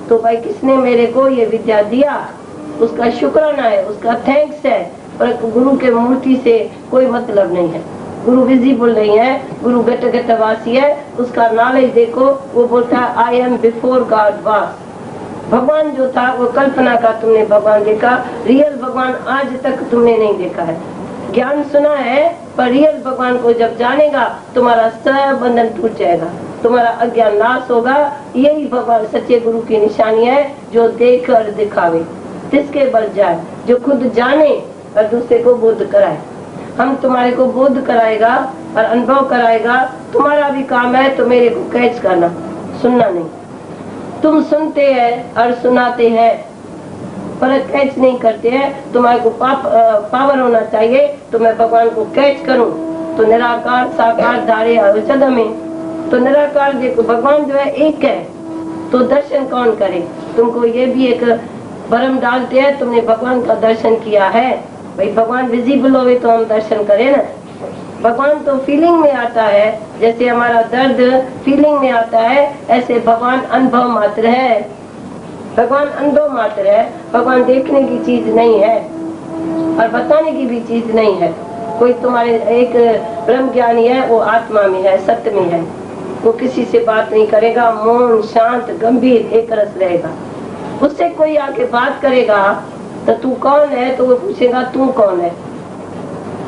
तो भाई किसने मेरे को ये विद्या दिया, उसका शुक्राना है, उसका थैंक्स है। पर गुरु के मूर्ति से कोई मतलब नहीं है, गुरु विजिबल नहीं है, गुरु गट गटवासी है। उसका नॉलेज देखो, वो बोलता है आई एम बिफोर गॉड वास। भगवान जो था वो कल्पना का तुमने भगवान देखा, रियल भगवान आज तक तुमने नहीं देखा है। ज्ञान सुना है, पर रियल भगवान को जब जानेगा तुम्हारा सब बंधन टूट जाएगा, तुम्हारा अज्ञान नाश होगा। यही भगवान सच्चे गुरु की निशानी है, जो देख कर दिखावे, जिसके बल जाए, जो खुद जाने और दूसरे को बोध कराए। हम तुम्हारे को बोध कराएगा और अनुभव कराएगा। तुम्हारा भी काम है तो मेरे को कैच करना, सुनना नहीं। तुम सुनते हैं और सुनाते हैं पर कैच नहीं करते हैं। तुम्हारे को पावर होना चाहिए तो मैं भगवान को कैच करूं। तो निराकार साकार धारे अवचद में, तो निराकार देखो भगवान जो है एक है, तो दर्शन कौन करे। तुमको ये भी एक भरम डालते हैं, तुमने भगवान का दर्शन किया है। भाई भगवान विजिबल होवे तो हम दर्शन करें ना। भगवान तो फीलिंग में आता है, जैसे हमारा दर्द फीलिंग में आता है, ऐसे भगवान अनुभव मात्र है। भगवान अनुभव मात्र है, भगवान देखने की चीज नहीं है और बताने की भी चीज नहीं है। कोई तुम्हारे एक ब्रह्म ज्ञानी है, वो आत्मा में है, सत्य में है, वो किसी से बात नहीं करेगा, मौन शांत गंभीर एक रस रहेगा। उससे कोई आके बात करेगा तो तू कौन है, तो वो पूछेगा तू कौन है,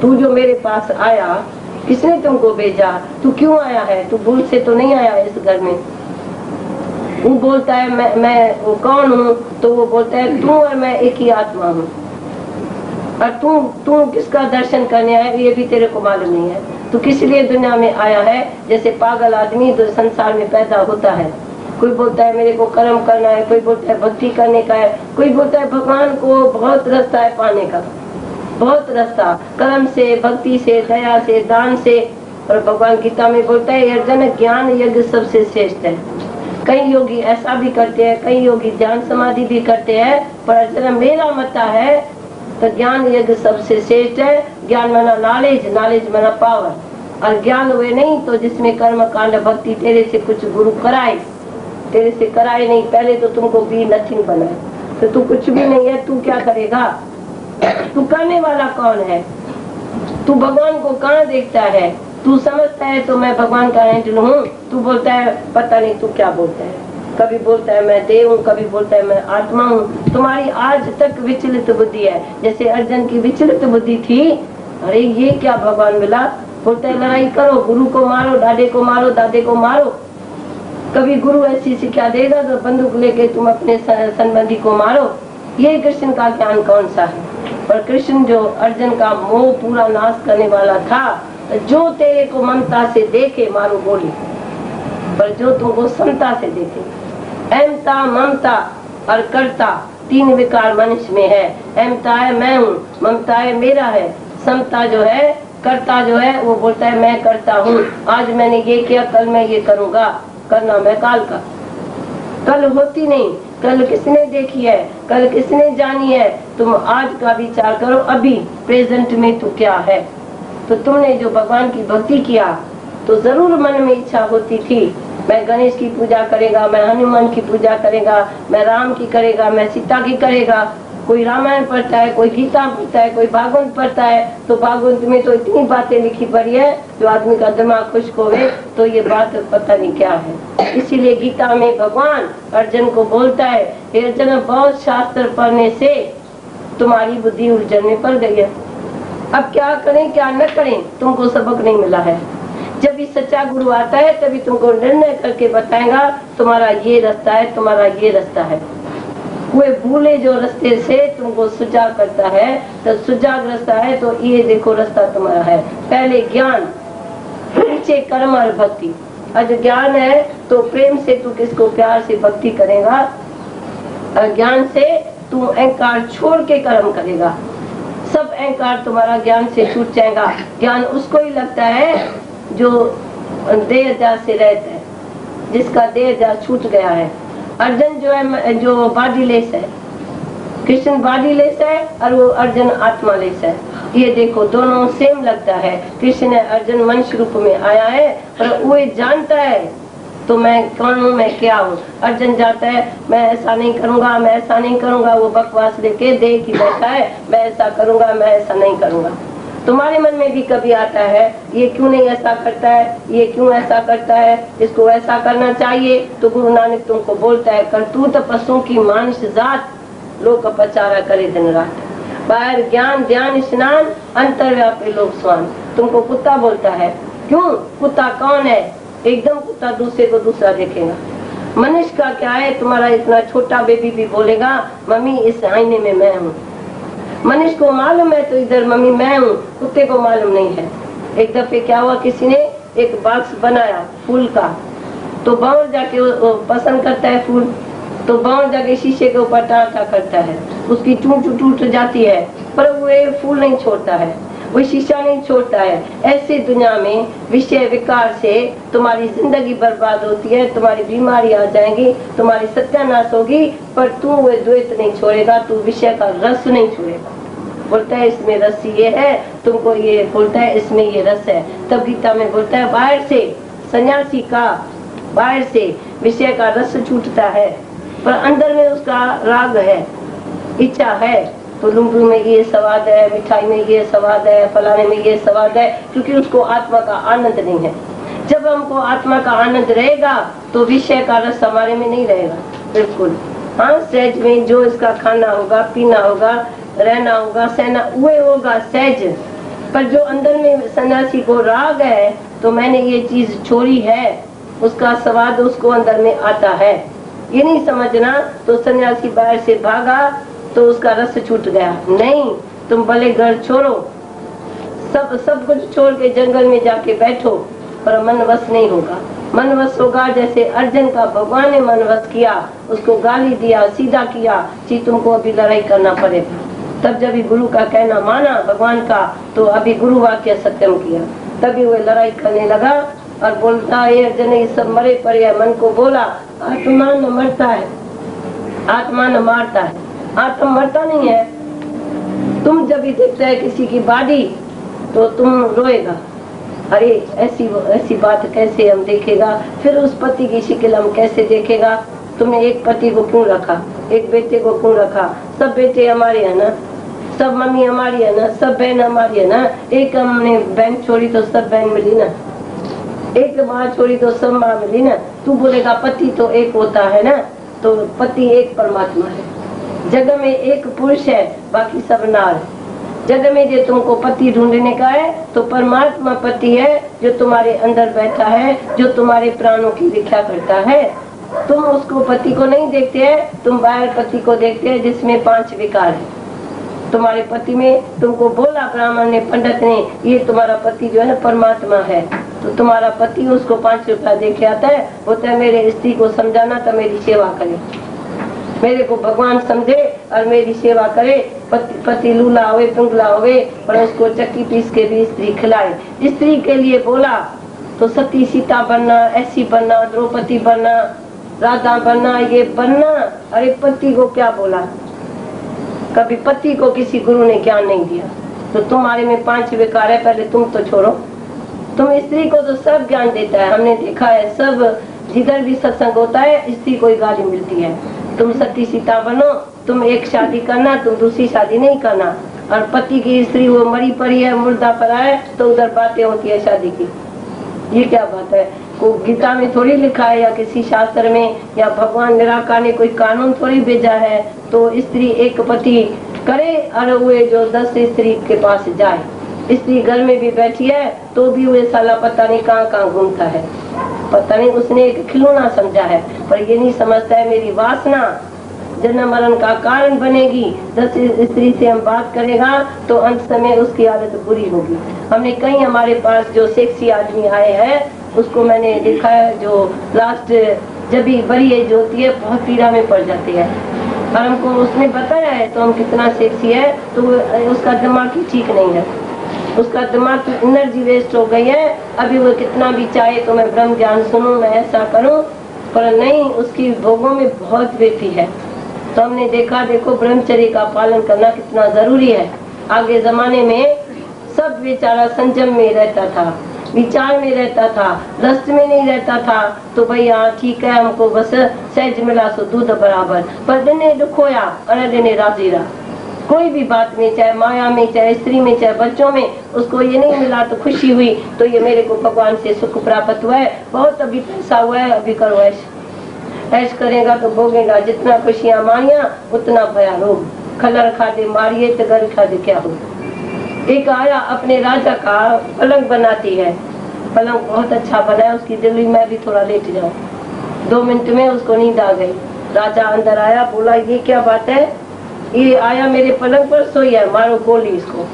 तू जो मेरे पास आया किसने तुमको भेजा, तू क्यों आया है, तू भूल से तो नहीं आया इस घर में। वो बोलता है मैं वो कौन हूँ, तो वो बोलता है तू और मैं एक ही आत्मा हूँ। और तू किसका दर्शन करने आया ये भी तेरे को मालूम नहीं है। तू किस लिए दुनिया में आया है। जैसे पागल आदमी तो संसार में पैदा होता है, कोई बोलता है मेरे को कर्म करना है, कोई बोलता है भक्ति करने का है, कोई बोलता है भगवान को बहुत रास्ता है पाने का, बहुत रास्ता, कर्म से, भक्ति से, दया से, दान से। और भगवान गीता में बोलता है अर्जुन ज्ञान यज्ञ सबसे श्रेष्ठ है। कई योगी ऐसा भी करते हैं, कई योगी ध्यान समाधि भी करते हैं, पर अर्जुन मेरा मत है तो ज्ञान यज्ञ सबसे श्रेष्ठ है। ज्ञान माना नॉलेज, नॉलेज माना पावर, और ज्ञान हुए नहीं तो जिसमें कर्म कांड भक्ति तेरे से कुछ गुरु कराए, तेरे से कराए नहीं, पहले तो तुमको बी नथिंग बनाए, तो तू कुछ भी नहीं है, तू क्या करेगा। तू करने वाला कौन है, तू भगवान को कहाँ देखता है। तू समझता है तो मैं भगवान का हैंडल हूँ, तू बोलता है पता नहीं तू क्या बोलता है। कभी बोलता है मैं देव हूँ, कभी बोलता है मैं आत्मा हूँ। तुम्हारी आज तक विचलित बुद्धि है, जैसे अर्जुन की विचलित बुद्धि थी। अरे ये क्या भगवान मिला, बोलता है लड़ाई करो, गुरु को मारो, दादे को मारो, दादे को मारो। कभी गुरु ऐसी शिक्षा देगा तो बंदूक लेके तुम अपने संबंधी को मारो। ये कृष्ण का ज्ञान कौन सा है। पर कृष्ण जो अर्जुन का मोह पूरा नाश करने वाला था, जो तेरे को ममता से देखे मारो गोली, पर जो तुमको समता से देखे। अहमता, ममता और कर्ता तीन विकार मनुष्य में है। अहमता है मैं हूँ, ममता है मेरा है, समता जो है, कर्ता जो है वो बोलता है मैं करता हूँ, आज मैंने ये किया कल मैं ये करूँगा, करना मैं काल का। कल होती नहीं, कल किसने देखी है, कल किसने जानी है। तुम आज का विचार करो, अभी प्रेजेंट में तू क्या है। तो तुमने जो भगवान की भक्ति किया तो जरूर मन में इच्छा होती थी मैं गणेश की पूजा करेगा, मैं हनुमान की पूजा करेगा, मैं राम की करेगा, मैं सीता की करेगा। कोई रामायण पढ़ता है, कोई गीता पढ़ता है, कोई भागवत पढ़ता है, तो भागवत में तो इतनी बातें लिखी पड़ी है जो आदमी का दिमाग खुश होवे तो ये बात पता नहीं क्या है। इसीलिए गीता में भगवान अर्जुन को बोलता है अर्जुन बहुत शास्त्र पढ़ने से तुम्हारी बुद्धि उलझन में पड़ गई है, अब क्या करें क्या न करें, तुमको सबक नहीं मिला है। जब भी सच्चा गुरु आता है तभी तुमको निर्णय करके बताएगा तुम्हारा ये रास्ता है, तुम्हारा ये रास्ता है। वे भूले जो रास्ते से तुमको सुजाग करता है, तो सुजाग रास्ता है तो ये देखो रास्ता तुम्हारा है। पहले ज्ञान, नीचे कर्म और भक्ति। आज ज्ञान है तो प्रेम से तू किसको प्यार से भक्ति करेगा, और ज्ञान से तू अहंकार छोड़ के कर्म करेगा। सब अहंकार तुम्हारा ज्ञान से छूट जाएगा। ज्ञान उसको ही लगता है जो देह जात से रहता है, जिसका देह जात छूट गया है। अर्जुन जो है जो बॉडी लेस है, कृष्ण बॉडी लेस है और वो अर्जुन आत्मा लेस है। ये देखो दोनों सेम लगता है। कृष्ण अर्जुन मनुष्य रूप में आया है पर वो जानता है तो मैं कौन हूँ, मैं क्या हूँ। अर्जुन जाता है, मैं ऐसा नहीं करूंगा, मैं ऐसा नहीं करूंगा, वो बकवास लेके देख ही बैठा है, मैं ऐसा करूंगा, मैं ऐसा नहीं करूंगा। तुम्हारे मन में भी कभी आता है, ये क्यों नहीं ऐसा करता है, ये क्यों ऐसा करता है, इसको ऐसा करना चाहिए। तो गुरु नानक तुमको बोलता है, करतूत पशुओं की मानुष जात, लोक पचारा करे दिन रात। बाहर ज्ञान ध्यान स्नान, अंतर्व्यापी लोक स्वान। तुमको कुत्ता बोलता है, क्यों? कुत्ता कौन है? एकदम कुत्ता दूसरे को दूसरा देखेगा। मनुष्य का क्या है, तुम्हारा इतना छोटा बेबी भी बोलेगा मम्मी इस आईने में मैं हूँ। मनुष्य को मालूम है तो इधर मम्मी मैं हूँ, कुत्ते को मालूम नहीं है। एक दफे क्या हुआ, किसी ने एक बॉक्स बनाया फूल का, तो बाउर जाके वो पसंद करता है फूल, तो बाउर जाके शीशे के ऊपर टाटा करता है, उसकी टूट जाती है, पर वो फूल नहीं छोड़ता है, वो शीशा नहीं छोड़ता है। ऐसे दुनिया में विषय विकार से तुम्हारी जिंदगी बर्बाद होती है, तुम्हारी बीमारी आ जाएगी, तुम्हारी सत्यानाश होगी, पर तू वो द्वैत नहीं छोड़ेगा, तू विषय का रस नहीं छोड़ेगा। बोलता है इसमें रस ये है, तुमको ये बोलता है इसमें ये रस है। तब गीता में बोलता है बाहर से सन्यासी का बाहर से विषय का रस छूटता है, पर अंदर में उसका राग है, इच्छा है। तो लुम्बू में ये स्वाद है, मिठाई में ये स्वाद है, फलाने में ये स्वाद है, क्योंकि उसको आत्मा का आनंद नहीं है। जब हमको आत्मा का आनंद रहेगा तो विषय का रस हमारे में नहीं रहेगा, बिल्कुल। हाँ, सहज में जो इसका खाना होगा, पीना होगा, रहना होगा, सहना हुए होगा सहज, पर जो अंदर में सन्यासी को राग है, तो मैंने ये चीज छोड़ी है, उसका स्वाद उसको अंदर में आता है, ये नहीं समझना। तो सन्यासी बाहर से भागा तो उसका रस छूट गया। नहीं, तुम भले घर छोड़ो, सब कुछ छोड़ के जंगल में जाके बैठो, पर मन वश नहीं होगा। मन वश होगा जैसे अर्जुन का भगवान ने मन वश किया, उसको गाली दिया, सीधा किया कि तुमको अभी लड़ाई करना पड़ेगा। तब जब गुरु का कहना माना भगवान का, तो अभी गुरु वाक्य सत्यम किया, तभी वो लड़ाई करने लगा और बोलता है अर्जुन ये सब मरे पड़े। मन को बोला आत्मा न मरता है, आत्मा न मारता है, आत्मा मरता नहीं है। तुम जब भी देखते है किसी की बाडी तो तुम रोएगा, अरे ऐसी बात कैसे हम देखेगा, फिर उस पति की शिकल हम कैसे देखेगा। तुमने एक पति को क्यों रखा, एक बेटे को क्यों रखा? सब बेटे हमारे है ना, सब मम्मी हमारी है ना, सब बहन हमारी है ना। एक हमने बहन छोड़ी तो सब बहन मिली ना, एक माँ छोड़ी तो सब माँ मिली ना। तू बोलेगा पति तो एक होता है ना, तो पति एक परमात्मा है। जग में एक पुरुष है, बाकी सब नार। जग में जो तुमको पति ढूंढने का है, तो परमात्मा पति है जो तुम्हारे अंदर बैठा है, जो तुम्हारे प्राणों की रक्षा करता है। तुम उसको पति को नहीं देखते हैं, तुम बाहर पति को देखते हैं जिसमें 5 विकार है। तुम्हारे पति में तुमको बोला ब्राह्मण ने, पंडित ने, ये तुम्हारा पति जो है ना परमात्मा है। तो तुम्हारा पति उसको 5 रुपया दे के आता है, बोलता है मेरे स्त्री को समझाना तो मेरी सेवा करे, मेरे को भगवान समझे और मेरी सेवा करे। पति लूला होवे पिंगला होवे, पर उसको चक्की पीस के भी स्त्री खिलाए। स्त्री के लिए बोला तो सती सीता बनना, ऐसी बनना, द्रौपदी बनना, राधा बनना, ये बनना। अरे पति को क्या बोला, कभी पति को किसी गुरु ने ज्ञान नहीं दिया। तो तुम्हारे में 5 विकार है, पहले तुम तो छोड़ो। तुम स्त्री को तो सब ज्ञान देता है, हमने देखा है, सब जिधर भी सत्संग होता है स्त्री को ही गाली मिलती है। तुम सती सीता बनो, तुम एक शादी करना, तुम दूसरी शादी नहीं करना। और पति की स्त्री वो मरी पड़ी है, मुर्दा पड़ा है, तो उधर बातें होती है शादी की। ये क्या बात है? को गीता में थोड़ी लिखा है या किसी शास्त्र में, या भगवान निराकार ने कोई कानून थोड़ी भेजा है। तो स्त्री एक पति करे और वे जो 10 स्त्री के पास जाए। स्त्री घर में भी बैठी है तो भी वे साला पता नहीं कहाँ घूमता है, पता नहीं उसने एक खिलौना समझा है, पर ये नहीं समझता है मेरी वासना जन्म मरण का कारण बनेगी। 10 स्त्री से हम बात करेगा तो अंत समय उसकी हालत बुरी होगी। हमने कई हमारे पास जो सेक्सी आदमी आए हैं, उसको मैंने देखा है, जो लास्ट जब भी बड़ी एज होती है बहुत पीड़ा में पड़ जाती है। और हमको उसने बताया है तो हम कितना सेक्सी है, तो उसका दिमाग ही ठीक नहीं है, उसका दिमाग की एनर्जी वेस्ट हो गई है। अभी वो कितना भी चाहे तो मैं ब्रह्म ज्ञान सुनूं, मैं ऐसा करूं, पर नहीं, उसकी भोगों में बहुत वृत्ति है। तो हमने देखा, देखो ब्रह्मचर्य का पालन करना कितना जरूरी है। आगे जमाने में सब बेचारा संयम में रहता था, विचार में रहता था, रस में नहीं रहता था, तो भाई हाँ ठीक है, हमको बस सहज मिला सो दूध बराबर। पर दिने दुख होया और दिने राजी रहा। कोई भी बात में, चाहे माया में, चाहे स्त्री में, चाहे बच्चों में, उसको ये नहीं मिला तो खुशी हुई, तो ये मेरे को भगवान से सुख प्राप्त हुआ है। बहुत अभी पैसा हुआ है, अभी करो ऐश। ऐश करेगा तो भोगेगा। जितना खुशियां मारिया उतना भया रोग। खलर खादे मारिए तो घर खादे क्या हो। एक आया अपने राजा का पलंग बनाती है। पलंग बहुत अच्छा बना है, उसकी दिल्ली में भी थोड़ा लेट जाऊं। 2 मिनट में उसको नींद आ गई। राजा अंदर आया, बोला ये क्या बात है, ये आया मेरे पलंग पर सोई है, मारो गोली इसको।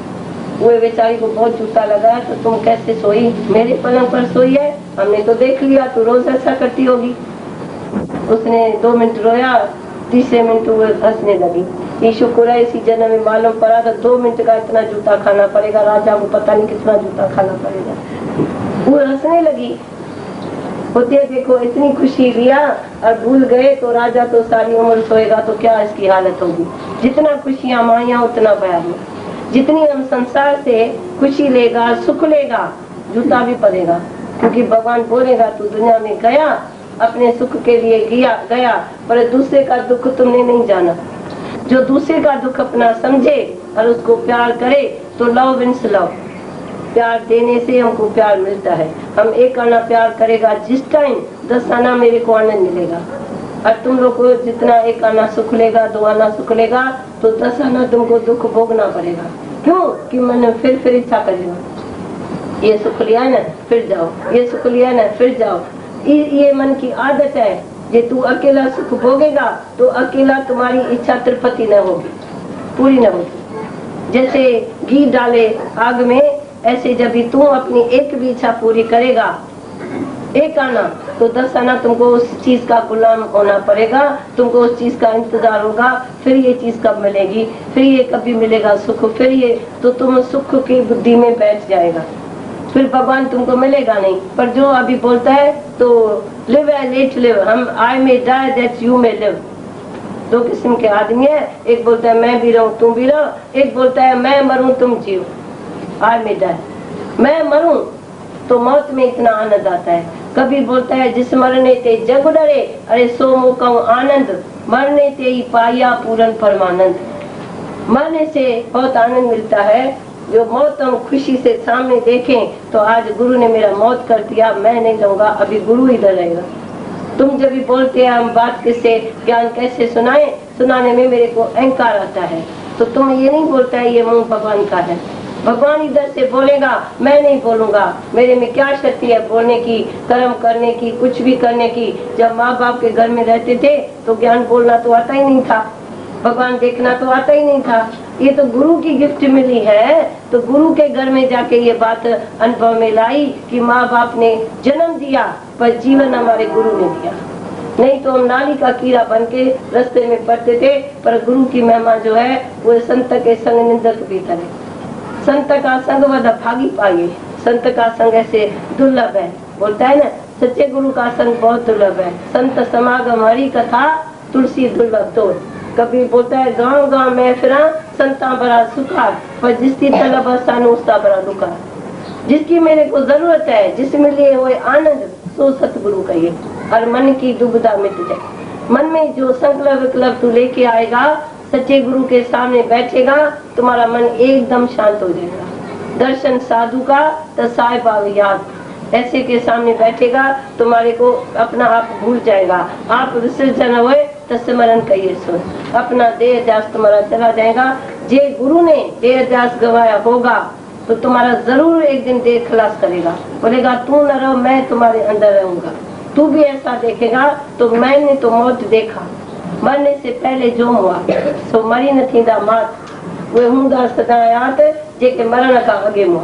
वो बेचारी को बहुत जूता लगा, तो तुम कैसे सोई, मेरे पलंग पर सोई है, हमने तो देख लिया, तू रोज ऐसा करती होगी। उसने 2 मिनट रोया, तीसरे मिनट वो हंसने लगी। ये शुक्र है इसी जन्म में मालूम पड़ा था 2 मिनट का इतना जूता खाना पड़ेगा, राजा को पता नहीं कितना जूता खाना पड़ेगा। वो हंसने लगी। होते देखो इतनी खुशी लिया और भूल गए तो राजा तो सारी उम्र सोएगा, तो क्या इसकी हालत होगी। जितना खुशियां माया उतना भयानक। जितनी हम संसार से खुशी लेगा, सुख लेगा, जूता भी पड़ेगा, क्योंकि भगवान बोलेगा तू दुनिया में गया, अपने सुख के लिए गया, पर दूसरे का दुख तुमने नहीं जाना। जो दूसरे का दुख अपना समझे और उसको प्यार करे तो लव विंस लव। प्यार देने से हमको प्यार मिलता है। हम एक आना प्यार करेगा जिस टाइम 10 आना मेरे को आनंद मिलेगा। और तुम लोग को जितना एक आना सुख लेगा, 2 आना सुख लेगा, तो 10 आना तुमको दुख भोगना पड़ेगा। क्यों कि मन फिर इच्छा करेगा, ये सुख लिया ना फिर जाओ, ये सुख लिया ना फिर जाओ। ये मन की आदत है। ये तू अकेला सुख भोगेगा तो अकेला तुम्हारी इच्छा तृप्ति न होगी, पूरी न होगी। जैसे घी डाले आग में, ऐसे जब भी तू अपनी एक भी इच्छा पूरी करेगा, एक आना, तो 10 आना तुमको उस चीज का गुलाम होना पड़ेगा, तुमको उस चीज का इंतजार होगा। फिर ये चीज कब मिलेगी, फिर ये कभी मिलेगा सुख, फिर ये, तो तुम सुख की बुद्धि में बैठ जाएगा, फिर भगवान तुमको मिलेगा नहीं। पर जो अभी बोलता है तो live and let live, hmm I may die that you may live. 2 किस्म के आदमी है, एक बोलता है मैं भी रहूं तुम भी रहो, एक बोलता है मैं मरूं तुम जियो। आई मे डाई, मैं मरूं तो मौत में इतना आनंद आता है। कभी बोलता है जिस मरने ते जग डरे, अरे सो मोकऊ आनंद, मरने ते ही पाया पूरन परमानंद। मरने से बहुत आनंद मिलता है। जो मौत हम खुशी से सामने देखें तो आज गुरु ने मेरा मौत कर दिया, मैं नहीं रहूंगा, अभी गुरु इधर रहेगा। तुम जब भी बोलते हैं हम बात किससे, ज्ञान कैसे सुनाए, सुनाने में मेरे को अहंकार आता है, तो तुम ये नहीं बोलता है ये मुंह भगवान का है। भगवान इधर से बोलेगा, मैं नहीं बोलूंगा। मेरे में क्या शक्ति है बोलने की, कर्म करने की, कुछ भी करने की। जब माँ बाप के घर में रहते थे तो ज्ञान बोलना तो आता ही नहीं था, भगवान देखना तो आता ही नहीं था। ये तो गुरु की गिफ्ट मिली है, तो गुरु के घर में जाके ये बात अनुभव में लाई कि माँ बाप ने जन्म दिया पर जीवन हमारे गुरु ने दिया। नहीं तो हम नाली का कीड़ा बन के रास्ते में पड़ते थे। पर गुरु की महिमा जो है वो संत के संग निंदक भी करे। संत का संग वध भागी पाइए। संत का संग ऐसे दुर्लभ है, बोलता है ना, सच्चे गुरु का संग बहुत दुर्लभ है। संत समागम हरि कथा तुलसी दुर्लभ तोड़। कभी बोलता है गांव गांव में फिरा संता बड़ा सुखा, पर जिसकी तलब सानू उसका बड़ा दुखा। जिसकी मेरे को जरूरत है, जिसमें लिए हुए आनंद, सो सतगुरु कहिए और मन की दुविधा मिट जाए। मन में जो संकल्प विकल्प तू लेके आएगा, सच्चे गुरु के सामने बैठेगा, तुम्हारा मन एकदम शांत हो जाएगा। दर्शन साधु का तो साहिब याद, ऐसे के सामने बैठेगा तुम्हारे को अपना आप भूल जाएगा। आप विसर्जन हुए तो स्मरण कहिए सुन, अपना देह ध्यास तुम्हारा चला जाएगा। जे गुरु ने देह ध्यास गवाया होगा तो तुम्हारा जरूर एक दिन देह खलास करेगा। बोलेगा तू न रहो, मैं तुम्हारे अंदर रहूंगा। तू भी ऐसा देखेगा तो मैंने तो मौत देखा, मरने से पहले जो हुआ सो मरी न थींदा मात, वे हूंदा सदा याद जेके मरण का अगे मुआ।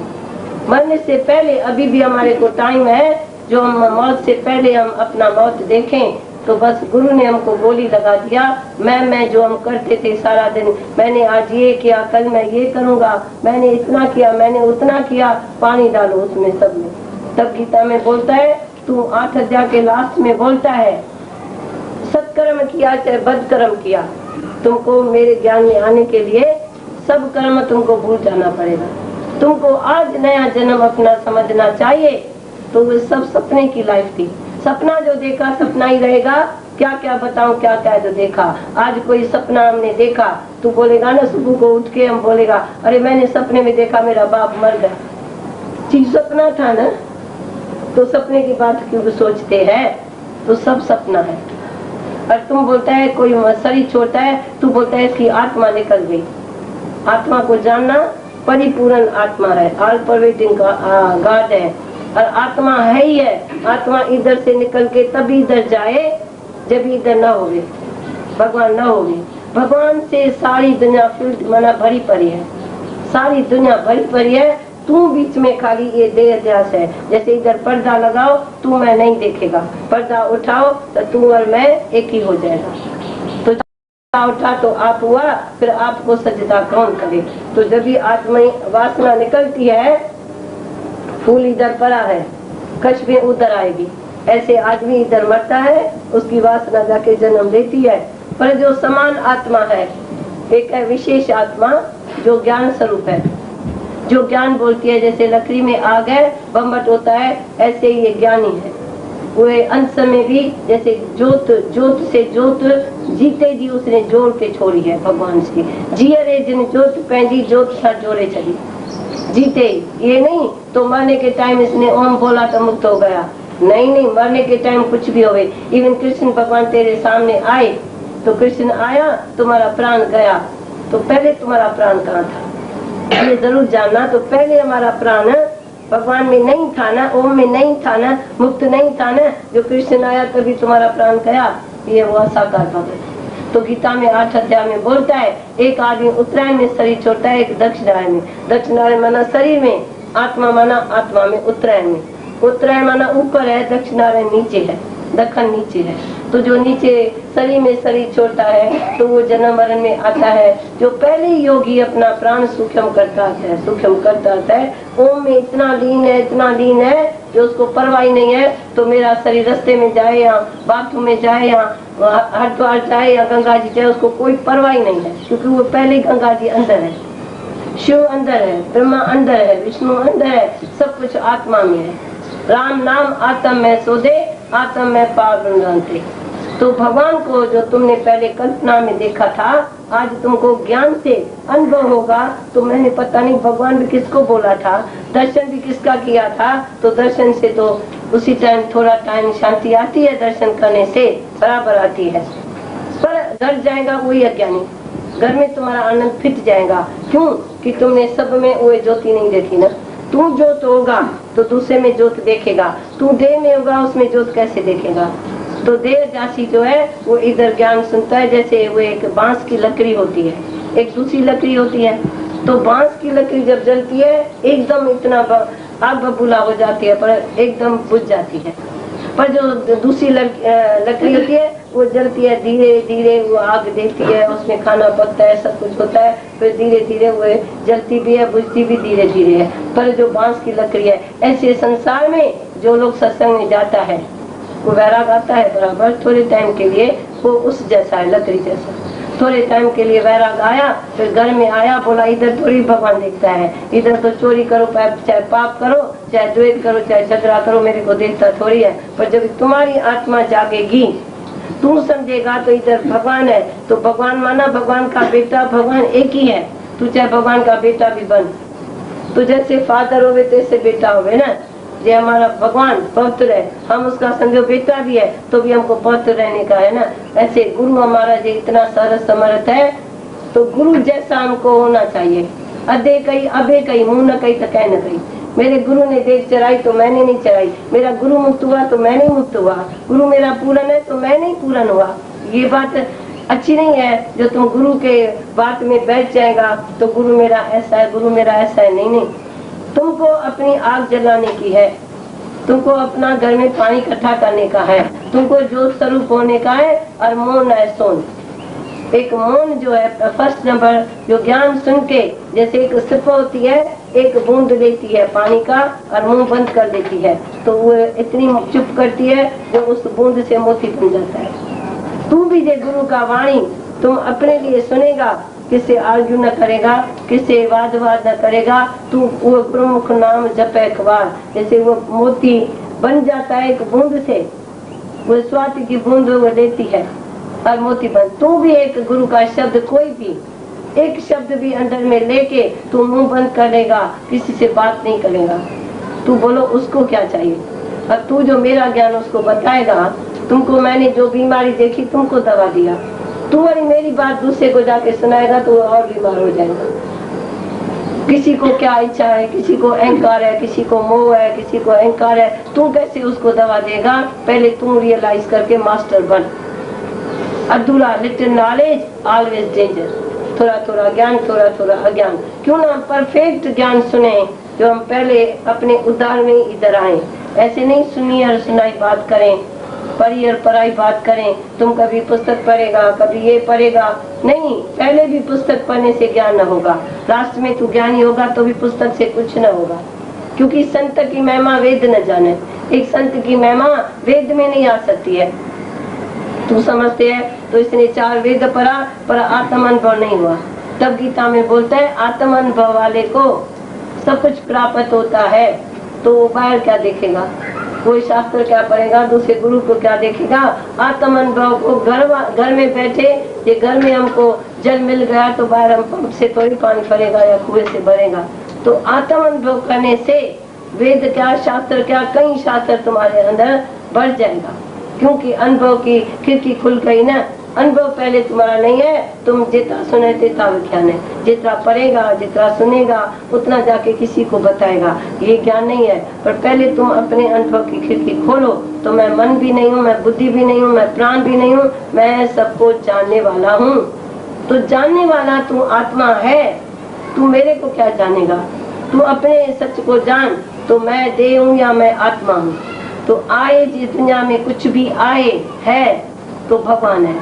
मरने से पहले अभी भी हमारे को टाइम है, जो हम मौत से पहले हम अपना मौत देखें। तो बस गुरु ने हमको गोली लगा दिया। मैं जो हम करते थे सारा दिन, मैंने आज ये किया, कल मैं ये करूंगा, मैंने इतना किया, मैंने उतना किया, पानी डालो उसमें सब में। तब गीता में बोलता है, तू 8 अध्याय के लास्ट में बोलता है, सत्कर्म किया चाहे बद कर्म किया, तुमको मेरे ज्ञान में आने के लिए सब कर्म तुमको भूल जाना पड़ेगा। तुमको आज नया जन्म अपना समझना चाहिए। तो वो सब सपने की लाइफ थी। सपना जो देखा सपना ही रहेगा। क्या क्या बताऊं, क्या क्या जो देखा। आज कोई सपना हमने देखा, तू बोलेगा ना, सुबह को उठ के हम बोलेगा अरे मैंने सपने में देखा मेरा बाप मर गया। चीज सपना था ना, तो सपने की बात क्यों सोचते हैं। तो सब सपना है। और तुम बोलता है कोई शरीर छोड़ता है, तू बोलता है इसकी आत्मा निकल गई। आत्मा को जानना, परिपूर्ण आत्मा है, ऑल परवेटिंग गॉड है। और आत्मा है ही है। आत्मा इधर से निकल के तभी इधर जाए जब इधर न होवे, भगवान न होवे। भगवान से सारी दुनिया फिल्ड मना भरी पड़ी है, सारी दुनिया भरी पड़ी है। तू बीच में खाली ये देह अध्यास है। जैसे इधर पर्दा लगाओ, तू मैं नहीं देखेगा। पर्दा उठाओ तो तू और मैं एक ही हो जाएगा। तो उठा तो आप हुआ, फिर आपको सजदा कौन करे। तो जब भी आत्मा वासना निकलती है, फूल इधर पड़ा है, कश्मी उधर आएगी। ऐसे आदमी इधर मरता है, उसकी वासना जाके जन्म लेती है। पर जो समान आत्मा है, एक है विशेष आत्मा जो ज्ञान स्वरूप है, जो ज्ञान बोलती है। जैसे लकड़ी में आग है, बम्बट होता है, ऐसे ही ये ज्ञानी है। वो अंत समय भी जैसे जोत, जोत से जोत जीते जी उसने जोड़ के छोड़ी है भगवान से। जिये रे जिन जोत पैंदी, जोत था जोड़े चली। जीते ये नहीं तो मरने के टाइम इसने ओम बोला तो मुक्त हो गया। नहीं, मरने के टाइम कुछ भी होवे। इवन कृष्ण भगवान तेरे सामने आए तो कृष्ण आया, तुम्हारा प्राण गया, तो पहले तुम्हारा प्राण कहाँ था ये जरूर जानना। तो पहले हमारा प्राण भगवान में नहीं था ना, ओम में नहीं था ना, मुक्त नहीं था ना। जो कृष्ण आया तभी तुम्हारा प्राण गया। ये वो साकार भगत। तो गीता में 8 अध्याय में बोलता है, एक आदमी उत्तरायण में शरीर छोड़ता है, एक दक्षिणायन में। दक्षिणायन माना शरीर में, आत्मा माना आत्मा में, उत्तरायण में। उत्तरायण माना ऊपर है, दक्षिणायन नीचे है, दक्षिण नीचे है। तो जो नीचे शरीर में शरीर छोड़ता है तो वो जन्म मरण में आता है। जो पहले योगी अपना प्राण सूक्ष्म करता है, सूक्ष्म करता है, ओम में इतना लीन है, इतना लीन है जो उसको परवाह नहीं है। तो मेरा शरीर रास्ते में जाए या बाथरूम में जाए या हरिद्वार जाए या गंगा जी जाए, उसको कोई परवाह नहीं है, क्योंकि वो पहले गंगा जी अंदर है, शिव अंदर है, ब्रह्मा अंदर है, विष्णु अंदर है, सब कुछ आत्मा में है। राम नाम आत्म में सोदे, आत्म में पावन जानते। तो भगवान को जो तुमने पहले कल्पना में देखा था, आज तुमको ज्ञान से अनुभव होगा। तो मैंने पता नहीं भगवान भी किसको बोला था, दर्शन भी किसका किया था। तो दर्शन से तो उसी टाइम थोड़ा टाइम शांति आती है, दर्शन करने से बराबर आती है। पर घर जाएगा वही अज्ञानी, घर में तुम्हारा आनंद फिट जाएगा। क्यों कि तुमने सब में वो ज्योति नहीं देखी ना। तू ज्योत होगा तो दूसरे में ज्योत देखेगा, तू देह में होगा उसमें ज्योत कैसे देखेगा। तो देह जासी जो है वो इधर ज्ञान सुनता है। जैसे वो एक बांस की लकड़ी होती है, एक दूसरी लकड़ी होती है। तो बांस की लकड़ी जब जलती है एकदम इतना आग बबूला हो जाती है, पर एकदम बुझ जाती है। पर जो दूसरी लकड़ी होती है वो जलती है, धीरे धीरे वो आग देती है, उसमें खाना पकता है, सब कुछ होता है, फिर धीरे धीरे वो जलती भी है, बुझती भी धीरे धीरे है। पर जो बांस की लकड़ी है, ऐसे संसार में जो लोग सत्संग में जाता है वो वैराग आता है बराबर, थोड़े टाइम के लिए वो उस जैसा है, लकड़ी जैसा। थोड़े टाइम के लिए वैराग आया, फिर घर में आया, बोला इधर थोड़ी भगवान देखता है, इधर तो चोरी करो, चाहे पाप करो, चाहे द्वेष करो, चाहे झगड़ा करो, मेरे को देखता थोड़ी है। पर जब तुम्हारी आत्मा जागेगी, तू समझेगा तो इधर भगवान है। तो भगवान माना भगवान का बेटा, भगवान एक ही है। तू चाहे भगवान का बेटा भी बन। तो जैसे फादर होवे तैसे बेटा होवे ना। जे हमारा भगवान पवित्र है, हम उसका समझो बेटा भी है, तो भी हमको पवित्र रहने का है ना। ऐसे गुरु हमारा जो इतना सरस समर्थ है, तो गुरु जैसा हमको होना चाहिए। अधे कही अबे कही, मुंह न कही तो कह न कही। मेरे गुरु ने देख चढ़ाई तो मैंने नहीं चढ़ाई, मेरा गुरु मुक्त हुआ तो मैं नहीं मुक्त हुआ, गुरु मेरा पूर्ण है तो मैं नहीं पूर्ण हुआ। ये बात अच्छी नहीं है। जो तुम गुरु के बात में बैठ जाएगा तो गुरु मेरा ऐसा है, गुरु मेरा ऐसा है, नहीं। तुमको अपनी आग जलाने की है, तुमको अपना घर में पानी इकट्ठा करने का है, तुमको ज्योत स्वरूप होने का है। और मौन है सोन। एक मौन जो है फर्स्ट नंबर, जो ज्ञान सुन के, जैसे एक सिप होती है, एक बूंद लेती है पानी का और मुंह बंद कर देती है, तो वो इतनी चुप करती है जो उस बूंद से मोती बन जाता है। तू भी जे गुरु का वाणी तुम अपने लिए सुनेगा किससे आर्ग्यू न करेगा, किससे वाद न करेगा। तू वो प्रमुख नाम जपे अखबार, जैसे वो मोती बन जाता है एक बूंद से, वो स्वाति की बूंद वो देती है और मोती बन। तू भी एक गुरु का शब्द, कोई भी एक शब्द भी अंदर में लेके तू मुंह बंद करेगा, किसी से बात नहीं करेगा। तू बोलो उसको क्या चाहिए, और तू जो मेरा ज्ञान उसको बताएगा। तुमको मैंने जो बीमारी देखी तुमको दवा दिया, तू और मेरी बात दूसरे को जाके सुनाएगा तो और बीमार हो जाएगा। किसी को क्या इच्छा है, किसी को अहंकार है, किसी को मोह है, किसी को अहंकार है, तू कैसे उसको दवा देगा। पहले तू रियलाइज करके मास्टर बन। अधूरा लिटिल नॉलेज ऑलवेज डेंजर, थोड़ा थोड़ा ज्ञान, थोड़ा थोड़ा अज्ञान। क्यों ना परफेक्ट ज्ञान सुने, जो हम पहले अपने उद्धार में इधर आए। ऐसे नहीं सुनी और सुनाई बात करें, पढ़ी और पढ़ाई बात करें। तुम कभी पुस्तक पढ़ेगा, कभी ये पढ़ेगा, नहीं। पहले भी पुस्तक पढ़ने से ज्ञान न होगा, लास्ट में तू ज्ञानी होगा तो भी पुस्तक से कुछ न होगा। क्योंकि संत की महिमा वेद न जाने, एक संत की महिमा वेद में नहीं आ सकती है। तू समझते है तो इसने 4 वेद पढ़ा पर आत्म अनुभव नहीं हुआ। तब गीता में बोलता है आत्म अनुभव वाले को सब कुछ प्राप्त होता है। तो वो बाहर क्या देखेगा, कोई शास्त्र क्या पढ़ेगा, दूसरे गुरु को क्या देखेगा। आत्म अनुभव को घर में बैठे, ये घर में हमको जल मिल गया तो बाहर हम पंप से थोड़ी पानी भरेगा या कुएं से भरेगा। तो आत्म अनुभव करने से वेद क्या, शास्त्र क्या, कई शास्त्र तुम्हारे अंदर बढ़ जाएगा। क्योंकि अनुभव की खिड़की खुल गई ना। अनुभव पहले तुम्हारा नहीं है, तुम जितना सुने तेता विज्ञान है। जितना पढ़ेगा, जितना सुनेगा, उतना जाके किसी को बताएगा। ये ज्ञान नहीं है, पर पहले तुम अपने अनुभव की खिड़की खोलो। तो मैं मन भी नहीं हूँ, मैं बुद्धि भी नहीं हूँ, मैं प्राण भी नहीं हूँ, मैं सबको जानने वाला हूँ। तो जानने वाला तू आत्मा है, तू मेरे को क्या जानेगा। तू अपने सच को जान, तो मैं देह हूँ या मैं आत्मा हूँ। तो आए जिस दुनिया में कुछ भी आए है तो भगवान है,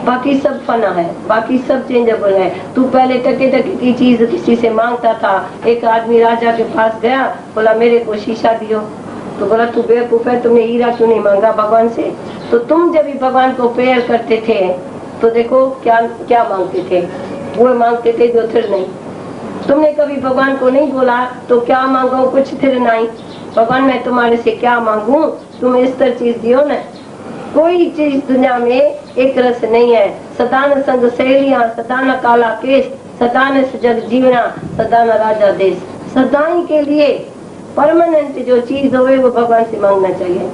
बाकी सब फना है, बाकी सब चेंजेबल है। तू पहले टके टके की चीज किसी से मांगता था। एक आदमी राजा के पास गया, बोला मेरे को शीशा दियो। तो बोला तू बेवकूफ है, तुमने हीरा क्यों नहीं मांगा भगवान से। तो तुम जब भी भगवान को प्रेयर करते थे तो देखो क्या क्या मांगते थे, वो मांगते थे जो थिर नहीं। तुमने कभी भगवान को नहीं बोला तो क्या मांगो, कुछ थिर नहीं। भगवान मैं तुम्हारे से क्या मांगू, तुम इस तरह चीज दियो न। कोई चीज दुनिया में एक रस नहीं है। सदान संग सहेलियां, सदान काला केश, सदान जग जीवना, सदान राजा देश। सदाई के लिए परमानेंट जो चीज हो वो भगवान से मांगना चाहिए।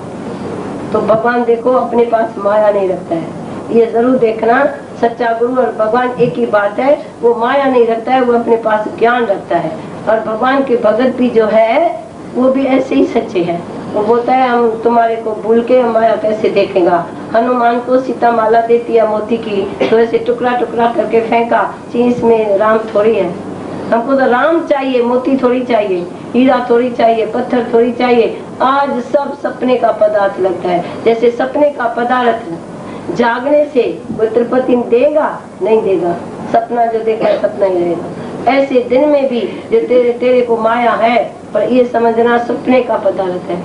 तो भगवान देखो अपने पास माया नहीं रखता है, ये जरूर देखना। सच्चा गुरु और भगवान एक ही बात है, वो माया नहीं रखता है, वो अपने पास ज्ञान रखता है। और भगवान के भगत भी जो है वो भी ऐसे ही सच्चे हैं। वो बोलता है हम तुम्हारे को भूल के माया कैसे देखेगा। हनुमान को सीता माला देती है मोती की, तो ऐसे टुकड़ा टुकड़ा करके फेंका, चीज में राम थोड़ी है। हमको तो राम चाहिए, मोती थोड़ी चाहिए, हीरा थोड़ी चाहिए, पत्थर थोड़ी चाहिए। आज सब सपने का पदार्थ लगता है। जैसे सपने का पदार्थ जागने से वो तिरुपति देगा नहीं देगा, सपना जो देखा है सपना ही रहेगा। ऐसे दिन में भी जो तेरे को माया है, पर ये समझना सपने का पदार्थ है।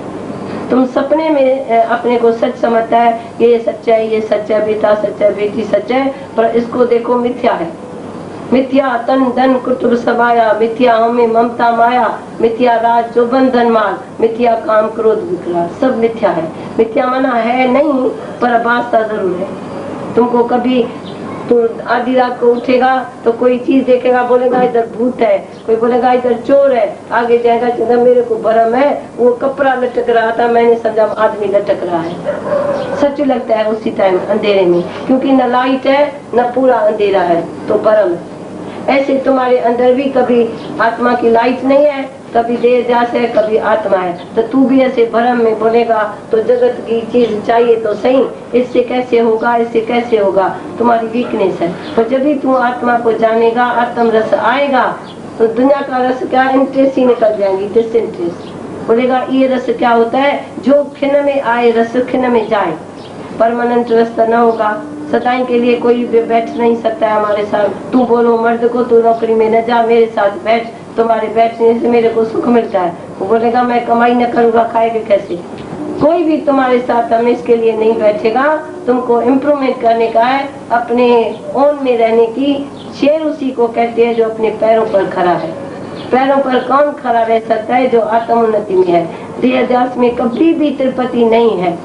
तुम सपने में अपने को सच समझता है, ये सच्चा है, ये सच्चा बेटा, सच्चा बेटी सच्चा है, पर इसको देखो मिथ्या है। मिथ्या तन धन कुटुंब सबाया, मिथ्या हमें ममता माया, मिथ्या राज जो बंधन माल, मिथ्या काम क्रोध विकराल, सब मिथ्या है। मिथ्या मना है नहीं, पर वास्ता जरूर है। तुमको कभी तो आधी रात को उठेगा तो कोई चीज देखेगा, बोलेगा इधर भूत है, कोई बोलेगा इधर चोर है, आगे जाएगा चंदा मेरे को भरम है, वो कपड़ा लटक रहा था, मैंने समझा आदमी लटक रहा है। सच लगता है उसी टाइम अंधेरे में, क्योंकि न लाइट है न पूरा अंधेरा है, तो भरम है। ऐसे तुम्हारे अंदर भी कभी आत्मा की लाइट नहीं है, कभी देह जास है, कभी आत्मा है। तो तू भी ऐसे भरम में बोलेगा तो जगत की चीज चाहिए तो सही, इससे कैसे होगा, इससे कैसे होगा, तुम्हारी वीकनेस है। पर जब भी तू आत्मा को जानेगा, आत्म रस आएगा, तो दुनिया का रस क्या इंटरेस्ट ही निकल जाएंगी, डिसइंटरेस्ट। बोलेगा ये रस क्या होता है, जो खिन में आए रस खिन में जाए। परमानेंट रास्ता न होगा, सदाई के लिए कोई बैठ नहीं सकता है हमारे साथ। तू बोलो मर्द को तू नौकरी में न जा, मेरे साथ बैठ, तुम्हारे बैठने से मेरे को सुख मिलता है। वो बोलेगा मैं कमाई न करूँगा, खाएगा कैसे। कोई भी तुम्हारे साथ हमेशा के लिए नहीं बैठेगा। तुमको इम्प्रूवमेंट करने का है, अपने ओन में रहने की शेर उसी को कहते हैं जो अपने पैरों पर खड़ा है। पैरों पर कौन खड़ा रह सकता है? जो आत्मोन्नति में है। देहदास में कभी भी तिरुपति नहीं है।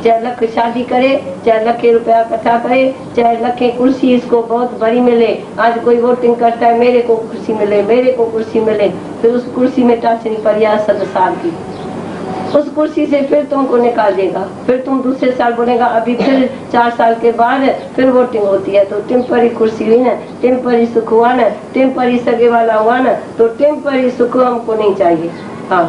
चाहे लख शादी करे, चाहे लखे रुपया इकट्ठा करे, चाहे लखे कुर्सी इसको बहुत बड़ी मिले। आज कोई वोटिंग करता है मेरे को कुर्सी मिले, मेरे को कुर्सी मिले, फिर उस कुर्सी में टाचनी पड़ी 7 साल की। उस कुर्सी से फिर तुमको निकाल देगा, फिर तुम दूसरे साल बोलेगा अभी फिर 4 साल के बाद फिर वोटिंग होती है। तो टेम्पररी कुर्सी हुई ना, टेम्पररी सुख हुआ ना, टेम्पररी सगे वाला हुआ ना, तो टेम्पररी सुख हमको नहीं चाहिए। हाँ,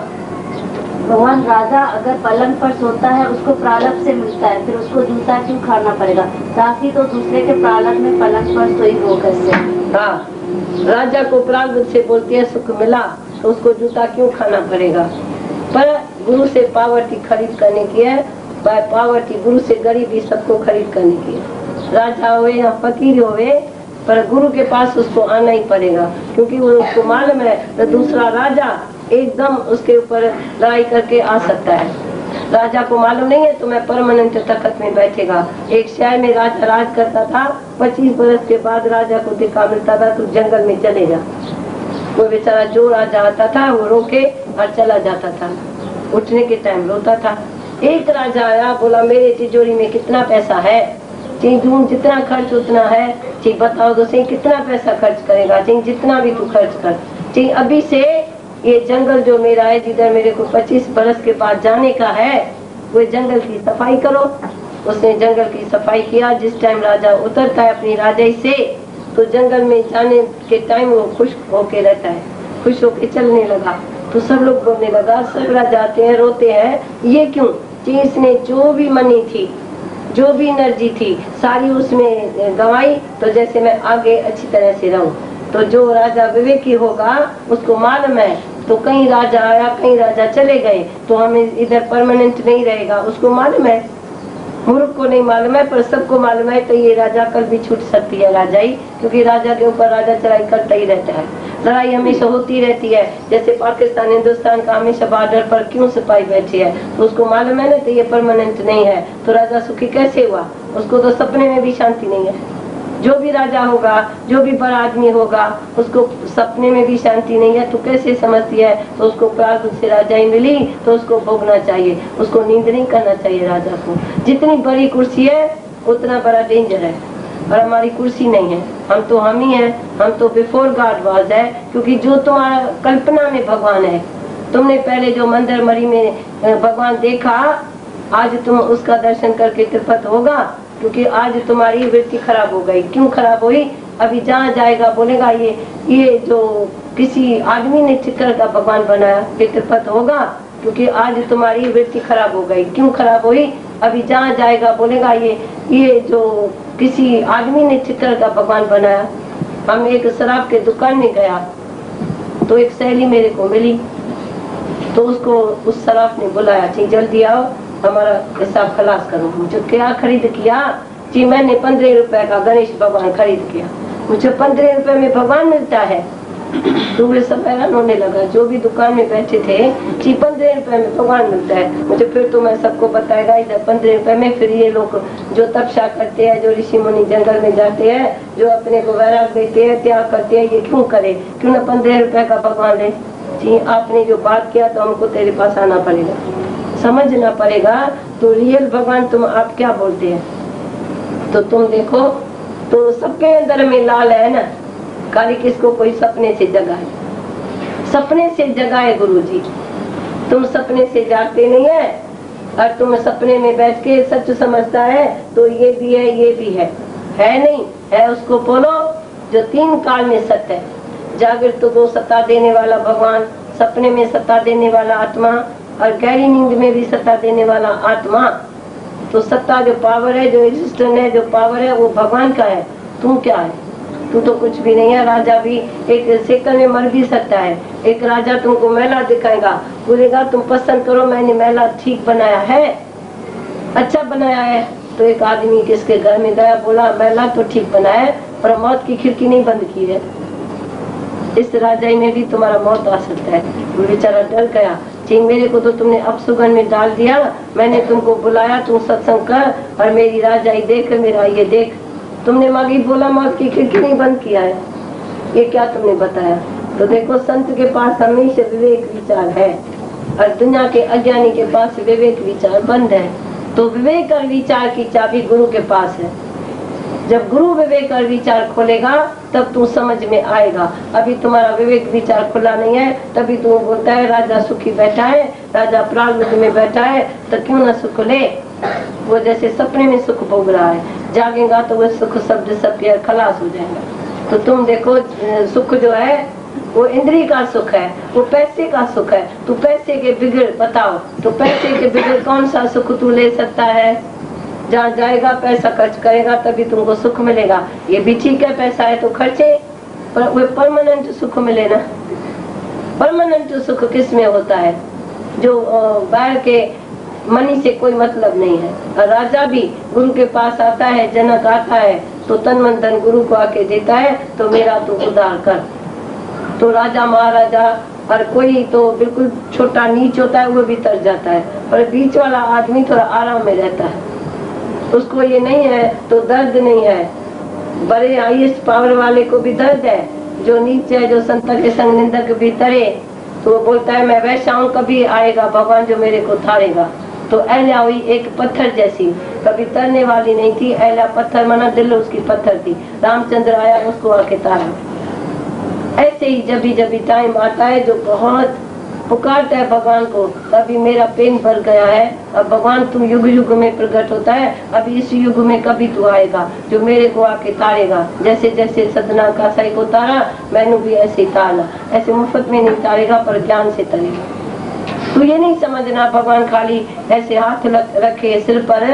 भगवान राजा अगर पलंग पर सोता है उसको प्रारब्ध से मिलता है, फिर उसको जूता क्यों खाना पड़ेगा? साथी तो दूसरे के प्रारब्ध में पलंग पर सोई हो कैसे? हाँ, राजा को प्रारब्ध से बोलती है सुख मिला तो उसको जूता क्यों खाना पड़ेगा। पर गुरु से पावर्टी खरीद करने की है, बाय पावर्टी गुरु से गरीबी सबको खरीद करने की है। राजा होवे या फकीर होवे, पर गुरु के पास उसको आना ही पड़ेगा, क्योंकि वो उसको मालूम है तो दूसरा राजा एकदम उसके ऊपर लड़ाई करके आ सकता है। राजा को मालूम नहीं है तो मैं परमानेंट तख्त में बैठेगा। एक शहर में राजा राज करता था, 25 बरस के बाद राजा को दिखा मिलता था तो जंगल में चले जा। कोई बेचारा जो राजा आता था वो रोके और चला जाता था, उठने के टाइम रोता था। एक राजा आया, बोला मेरे तिजोरी में कितना पैसा है? चीज जितना खर्च उतना है। चीज बताओ तो सही कितना पैसा खर्च करेगा? चीज जितना भी तू खर्च कर। चीज अभी से ये जंगल जो मेरा है, जिधर मेरे को 25 बरस के बाद जाने का है, वो जंगल की सफाई करो। उसने जंगल की सफाई किया। जिस टाइम राजा उतरता है अपनी राजाई से, तो जंगल में जाने के टाइम वो खुश होके रहता है, खुश होके चलने लगा। तो सब लोग बोलने लगा, सब राजा आते हैं रोते हैं, ये क्यों? इसने जो भी मनी थी, जो भी एनर्जी थी, सारी उसमें गंवाई, तो जैसे मैं आगे अच्छी तरह से रहूं। तो जो राजा विवेकी होगा उसको मालूम है, तो कहीं राजा आया कहीं राजा चले गए तो हमें इधर परमानेंट नहीं रहेगा, उसको मालूम है। मूर्ख को नहीं मालूम है, पर सबको मालूम है। तो ये राजा कल भी छूट सकती है राजाई, क्योंकि राजा के ऊपर राजा चढ़ाई करता ही रहता है। लड़ाई हमेशा होती रहती है। जैसे पाकिस्तान हिंदुस्तान का हमेशा बॉर्डर पर क्यों सिपाही बैठे है, तो उसको मालूम है ना, तो ये परमानेंट नहीं है। तो राजा सुखी कैसे हुआ? उसको तो सपने में भी शांति नहीं है। जो भी राजा होगा, जो भी बड़ा आदमी होगा, उसको सपने में भी शांति नहीं है। तो कैसे समझती है? तो उसको प्रारब्ध से राजाई मिली तो उसको भोगना चाहिए, उसको नींद नहीं करना चाहिए। राजा को जितनी बड़ी कुर्सी है उतना बड़ा डेंजर है, और हमारी कुर्सी नहीं है। हम तो हम ही हैं, हम तो बिफोर गॉड वाज है। क्योंकि जो तुम्हारा कल्पना में भगवान है, तुमने पहले जो मंदिर मरी में भगवान देखा, आज तुम उसका दर्शन करके तृप्त होगा। क्योंकि आज तुम्हारी वृत्ति खराब हो गई। क्यों खराब हुई? अभी जहाँ जाएगा बोलेगा ये जो किसी आदमी ने चित्र का भगवान बनाया, ये तृप्त होगा। क्योंकि आज तुम्हारी वृत्ति खराब हो गई। क्यों खराब हुई? अभी जहाँ जाएगा बोलेगा ये जो किसी आदमी ने चित्र का भगवान बनाया। हम एक शराब के दुकान में गया तो एक सहेली मेरे को मिली, तो उसको उस शराब ने बुलाया, ठीक जल्दी आओ हमारा हिसाब खलास करो। मुझे क्या खरीद किया? जी मैंने 15 रुपए का गणेश भगवान खरीद किया। मुझे 15 रुपए में भगवान मिलता है? तो वे सब हैरान होने लगा, जो भी दुकान में बैठे थे। जी 15 रुपए में भगवान मिलता है? मुझे फिर तो मैं सबको बताएगा इधर 15 रुपए में। फिर ये लोग जो तपस्या करते हैं, जो ऋषि मुनि जंगल में जाते हैं, जो अपने को वैराग देते हैं, त्याग करते हैं, ये क्यों करे? क्यों ना 15 रुपए का भगवान ले? जी आपने जो बात किया तो हमको तेरे पास आना पड़ेगा, समझना पड़ेगा। तो रियल भगवान तुम आप क्या बोलते हैं? तो तुम देखो, तो सबके अंदर में लाल है ना, खाली किसको कोई सपने से जगाए, सपने से जगाए गुरु जी। तुम सपने से जागते नहीं है, और तुम सपने में बैठ के सच समझता है तो ये भी है ये भी है नहीं है। उसको बोलो जो 3 काल में सत्य है। जागृत को सत्ता देने वाला भगवान, सपने में सत्ता देने वाला आत्मा, और गहरी नींद में भी सत्ता देने वाला आत्मा। तो सत्ता जो पावर है, जो एग्जिस्टेंस है, जो पावर है, वो भगवान का है। तू क्या है? तू तो कुछ भी नहीं है। राजा भी एक सेकंड में मर भी सकता है। एक राजा तुमको मेला दिखाएगा, बोलेगा तुम पसंद करो, मैंने मेला ठीक बनाया है, अच्छा बनाया है। तो एक आदमी किसके घर में गया, बोला मेला तो ठीक बनाया है, पर मौत की खिड़की नहीं बंद की है। इस राजाई में भी तुम्हारा मौत आ सकता है। वो बेचारा डर गया, जी मेरे को तो तुमने अपसुगन में डाल दिया, मैंने तुमको बुलाया, तुम सत्संग कर और मेरी राजाई देख, मेरा ये देख। तुमने मागी बोला मौत की खिड़की नहीं बंद किया है, ये क्या तुमने बताया? तो देखो संत के पास हमेशा विवेक विचार है और दुनिया के अज्ञानी के पास विवेक विचार बंद है। तो विवेक और विचार की चाबी गुरु के पास है। जब गुरु विवेक और विचार खोलेगा तब तू समझ में आएगा। अभी तुम्हारा विवेक विचार खुला नहीं है, तभी तू बोलता है राजा सुखी बैठा है, राजा प्रालुद में बैठा है, तो क्यों ना सुख ले। वो जैसे सपने में सुख भोग रहा है, जागेगा तो वो सुख शब्द सब खलास हो जाएगा। तो तुम देखो सुख जो है वो इंद्रिय का सुख है, वो पैसे का सुख है। तू पैसे के बिगड़ बताओ, तो पैसे के बिगड़ कौन सा सुख तू ले सकता है? जहाँ जाएगा पैसा खर्च करेगा तभी तुमको सुख मिलेगा। ये भी ठीक है, पैसा है तो खर्चे, पर वो परमानेंट सुख मिले ना। परमानेंट सुख किस में होता है? जो बाहर के मनी से कोई मतलब नहीं है। और राजा भी गुरु के पास आता है, जनक आता है तो तन मन धन गुरु को आके देता है, तो मेरा तू उद्धार कर। तो राजा महाराजा और कोई तो बिल्कुल छोटा नीच होता है, वो भी तर जाता है, पर बीच वाला आदमी थोड़ा आराम में रहता है। उसको ये नहीं है तो दर्द नहीं है। बड़े हाईएस्ट पावर वाले को भी दर्द है, जो नीचे है, जो संत के संग निंदक भी तरे, तो वो बोलता है मैं वैसा हूँ, कभी आएगा भगवान जो मेरे को थारेगा। तो अहल्या हुई एक पत्थर जैसी, कभी तरने वाली नहीं थी। अहल्या पत्थर माना दिल उसकी पत्थर थी, रामचंद्र आया उसको आके तारा। ऐसे ही जब भी टाइम आता है जो बहुत पुकारता है भगवान को, तभी मेरा प्रेम भर गया है। अब भगवान तू युग युग में प्रकट होता है, अभी इस युग में कभी तू आएगा जो मेरे को आके तारेगा। जैसे जैसे सदना का सही को तारा, मैंने भी ऐसे ही तारना। ऐसे मुफ्त में नहीं तारेगा, पर ज्ञान से तारेगा। तू ये नहीं समझना भगवान खाली ऐसे हाथ रखे सिर पर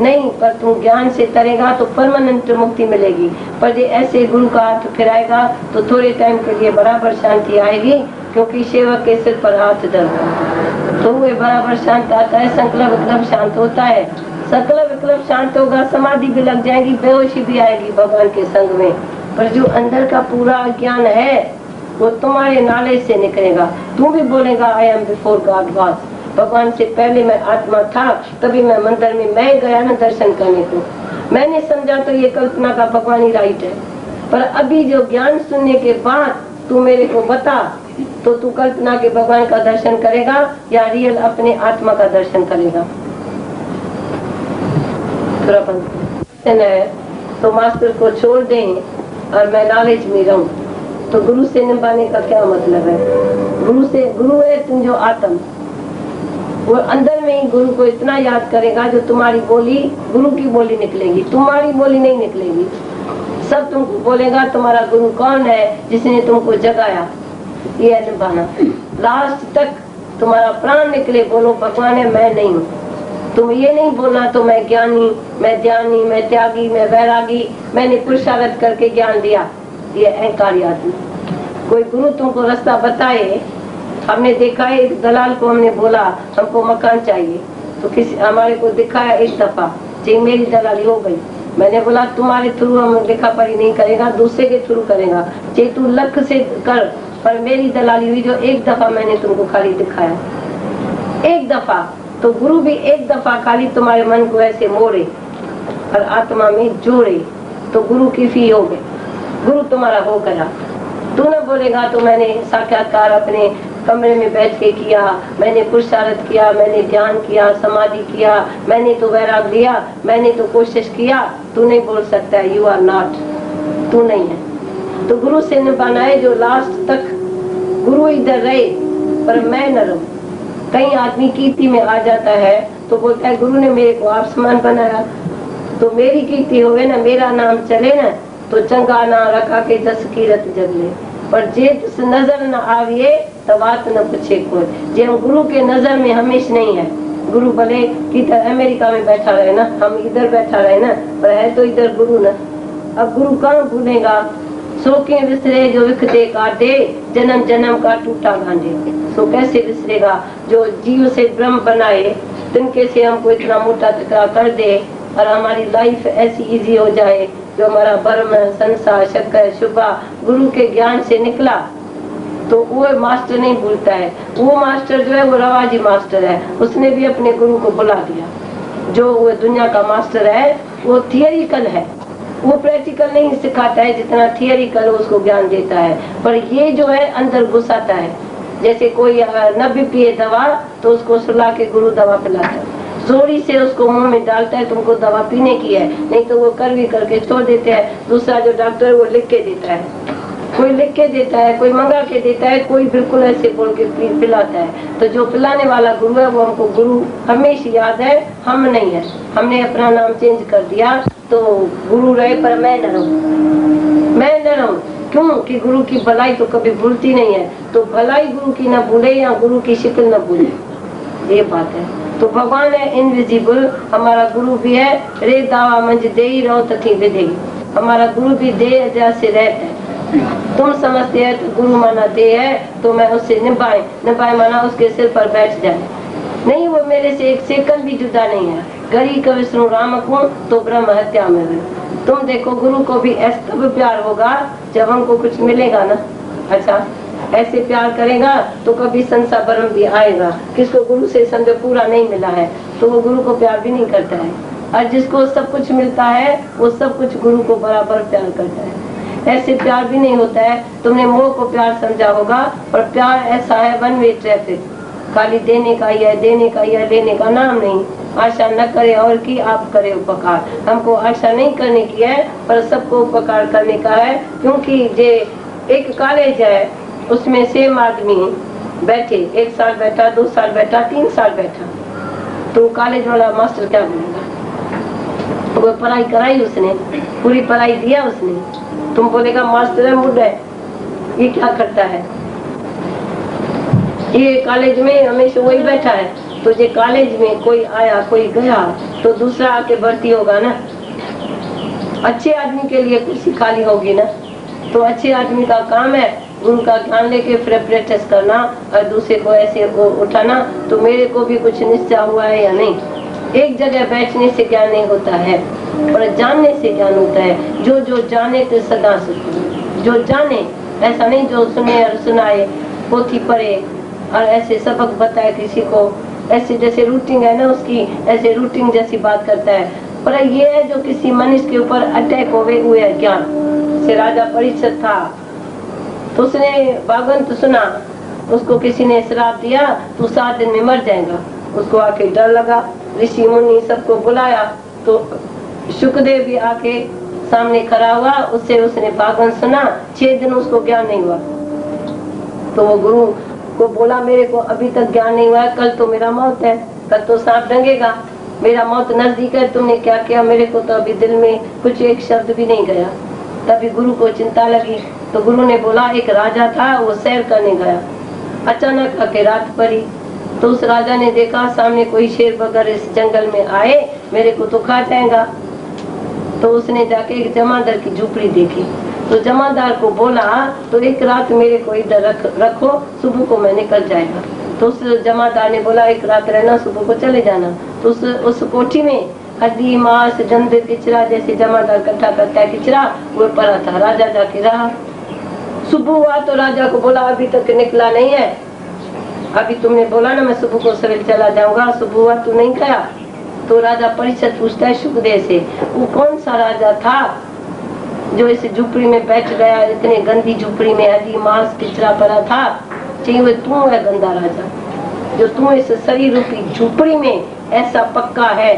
नहीं, पर तू ज्ञान से तरेगा तो परमानेंट मुक्ति मिलेगी। पर ये ऐसे गुरु का हाथ फिराएगा तो थोड़े टाइम के लिए बराबर शांति आएगी, क्योंकि सेवक के सिर पर हाथ धरना तो वो बराबर शांत आता है। संकल्प विकल्प शांत होता है, संकल्प विकल्प शांत होगा, समाधि भी लग जाएगी, बेहोशी भी आएगी भगवान के संग में। पर जो अंदर का पूरा ज्ञान है वो तुम्हारे नॉलेज से निकलेगा। तू भी बोलेगा I am before God was, भगवान से पहले मैं आत्मा था। तभी मैं मंदिर में मैं गया ना दर्शन करने को, मैंने समझा तो ये कल्पना का भगवान ही राइट है। पर अभी जो ज्ञान सुनने के बाद तू मेरे को बता, तो तू कल्पना के भगवान का दर्शन करेगा या रियल अपने आत्मा का दर्शन करेगा? तो मास्टर को छोड़ दें और मैं नॉलेज में रहूं, तो गुरु से निभाने का क्या मतलब है? गुरु है तुम जो आत्म, वो अंदर में ही गुरु को इतना याद करेगा जो तुम्हारी बोली गुरु की बोली निकलेगी, तुम्हारी बोली नहीं निकलेगी। सब तुमको बोलेगा तुम्हारा गुरु कौन है जिसने तुमको जगाया, ये है निभाना। लास्ट तक तुम्हारा प्राण निकले बोलो भगवान है, मैं नहीं हूँ। तुम ये नहीं बोलना तो मैं ज्ञानी, मैं ध्यानी, मैं त्यागी, मैं वैरागी, मैंने पुरुषार्थ करके ज्ञान दिया, ये अहंकारी आदमी। कोई गुरु तुमको रास्ता बताए, हमने देखा है एक दलाल को हमने बोला हमको मकान चाहिए, तो किसी हमारे को दिखाया एक दफा, जी मेरी दलाली हो गई। मैंने बोला तुम्हारे थ्रू हम लिखा पढ़ी नहीं करेगा, दूसरे के थ्रू करेगा, चाहे तू लख से कर, पर मेरी दलाली हुई जो एक दफा मैंने तुमको खाली दिखाया, एक दफा। तो गुरु भी एक दफा खाली तुम्हारे मन को ऐसे मोड़े और आत्मा में जोड़े, तो गुरु की फी हो गई, गुरु तुम्हारा हो गया। तू न बोलेगा तो मैंने साक्षात्कार अपने कमरे में बैठ के किया, मैंने पुरुषार्थ किया, मैंने ध्यान किया, समाधि किया, मैंने तो वैराग लिया, मैंने तो कोशिश किया। तू नहीं बोल सकता है, यू आर नॉट, तू नहीं है। तो गुरु से निभाना है जो लास्ट तक गुरु इधर रहे पर मैं न रहूं। कई आदमी कीर्ति में आ जाता है तो बोलता है गुरु ने मेरे को आप समान बनाया, तो मेरी कीर्ति होवे ना, मेरा नाम चले ना, तो चंगा ना रखा के जस कीरत जगले। पर जे नजर न आविए तो बात न पूछे कोई। जे हम गुरु के नजर में हमेशा नहीं है, गुरु भले किधर अमेरिका में बैठा रहे ना, हम इधर बैठा रहे ना, पर है तो इधर गुरु ना। अब गुरु कहाँ भूलेगा? सोके विसरे जो विखते काटे, जन्म जन्म का टूटा गांजे। सो कैसे विसरेगा जो जीव से ब्रह्म बनाए, तिनके से हमको इतना मोटा तकरा कर दे और हमारी लाइफ ऐसी इजी हो जाए जो हमारा ब्रह्म संसार शक्कर शुभा गुरु के ज्ञान से निकला। तो वो मास्टर नहीं भूलता है, वो मास्टर जो है वो रवाजी मास्टर है, उसने भी अपने गुरु को बुला दिया। जो वो दुनिया का मास्टर है वो थियरिकल है, वो प्रैक्टिकल नहीं सिखाता है जितना थियरिकल उसको ज्ञान देता है, पर ये जो है अंदर घुसाता है। जैसे कोई न भी पिए दवा तो उसको सुला के गुरु दवा पिलाता है, जोरी से उसको मुंह में डालता है तुमको दवा पीने की है, नहीं तो वो कर भी करके छोड़ देते हैं। दूसरा जो डॉक्टर वो लिख के देता है, कोई लिख के देता है, कोई मंगा के देता है, कोई बिल्कुल ऐसे बोल के पिलाता है। तो जो पिलाने वाला गुरु है वो हमको गुरु हमेशा याद है, हम नहीं है। हमने अपना नाम चेंज कर दिया तो गुरु रहे पर मैं न रहूं, मैं न रहूं। क्यों कि गुरु की भलाई तो कभी भूलती नहीं है, तो भलाई गुरु की न भूले या गुरु की शिकल न भूले, ये बात है। तो भगवान है इनविजिबल, हमारा गुरु भी है। रे दावा मंज दे ही रहो तथी विधेयी, हमारा गुरु भी दे अजा से रहता है। तुम समझते हैं तो गुरु माना दे है, तो मैं उससे निभाए निभाए माना उसके सिर पर बैठ जाए। नहीं, वो मेरे से एक सेकंड भी जुदा नहीं है। गरी का विष्णु राम को तो ब्रह्म हत्या में भी। तुम देखो गुरु को भी ऐसा तब प्यार होगा जब हमको कुछ मिलेगा ना। अच्छा, ऐसे प्यार करेगा तो कभी संसार ब्रह्म भी आएगा। किसको गुरु से समझो पूरा नहीं मिला है तो वो गुरु को प्यार भी नहीं करता है, और जिसको सब कुछ मिलता है वो सब कुछ गुरु को बराबर प्यार करता है। ऐसे प्यार भी नहीं होता है। तुमने मोह को प्यार समझा होगा, पर प्यार ऐसा है वन वे ट्रैफिक, खाली देने का ही है, देने का ही है, लेने का नाम नहीं। आशा न करे और की आप करे उपकार, हमको आशा नहीं करने की है पर सबको उपकार करने का है। क्योंकि जे एक कॉलेज है उसमें सेम आदमी बैठे, 1 साल बैठा, 2 साल बैठा, 3 साल बैठा, तो कॉलेज वाला मास्टर क्या बोलेगा? वो पढ़ाई कराई उसने, पूरी पढ़ाई दिया उसने, तुम बोलेगा मास्टर है मुड है, ये क्या करता है? ये कॉलेज में हमेशा वही बैठा है, तो ये कॉलेज में कोई आया कोई गया तो दूसरा आके भर्ती होगा ना। अच्छे आदमी के लिए कुर्सी खाली होगी ना, तो अच्छे आदमी का काम है गुरु का ज्ञान लेके फिर प्रैक्टिस करना और दूसरे को ऐसे उठाना। तो मेरे को भी कुछ निश्चय हुआ है या नहीं? एक जगह बैठने से ज्ञान नहीं होता है, पर जानने से ज्ञान होता है। जो जो जाने तो सदा सुख, जो जाने, ऐसा नहीं जो सुने और सुनाए, पोथी पढ़े और ऐसे सबक बताए किसी को, ऐसे जैसे रूटीन है ना उसकी, ऐसे रूटीन जैसी बात करता है। पर ये है जो किसी मनुष्य के ऊपर अटैक होवे हुए है ज्ञान से। राजा परीक्षित था तो उसने भागवत सुना, उसको किसी ने श्राप दिया तो 7 दिन में मर जाएगा। उसको आके डर लगा, ऋषि मुनि सबको बुलाया तो शुकदेव भी आके सामने खड़ा हुआ, उससे उसने भागवत सुना। 6 दिन उसको ज्ञान नहीं हुआ तो वो गुरु को बोला मेरे को अभी तक ज्ञान नहीं हुआ है, कल तो मेरा मौत है, कल तो सांप डंगेगा, मेरा मौत नजदीक है, तुमने क्या किया? मेरे को तो अभी दिल में कुछ एक शब्द भी नहीं गया। तभी गुरु को चिंता लगी तो गुरु ने बोला एक राजा था, वो सैर करने गया, अचानक आके रात पड़ी तो उस राजा ने देखा सामने कोई शेर वगैरह इस जंगल में आए, मेरे को तो खा जाएगा। तो उसने जाके एक जमादार की झोपड़ी देखी तो जमादार को बोला तो एक रात मेरे को इधर रखो, सुबह को मैं निकल जाएगा। तो उस जमादार ने बोला एक रात रहना, सुबह को चले जाना। तो उस कोठी में हड्डी मांस जंद किचरा जैसे जमादार इकट्ठा करता है किचरा, वो पड़ा था। राजा जाके रहा, सुबह हुआ तो राजा को बोला अभी तक निकला नहीं है, अभी तुमने बोला ना मैं सुबह को सवेरे चला जाऊंगा, सुबह हुआ तू नहीं गया। तो राजा परीक्षित पूछता है शुकदेव से वो कौन सा राजा था जो इस झुपड़ी में बैठ गया, इतने गंदी झुपड़ी में हड्डी मांस किचरा पड़ा था? चाहिए तू है गंदा राजा, जो तू इस शरीर रूपी झुपड़ी में ऐसा पक्का है,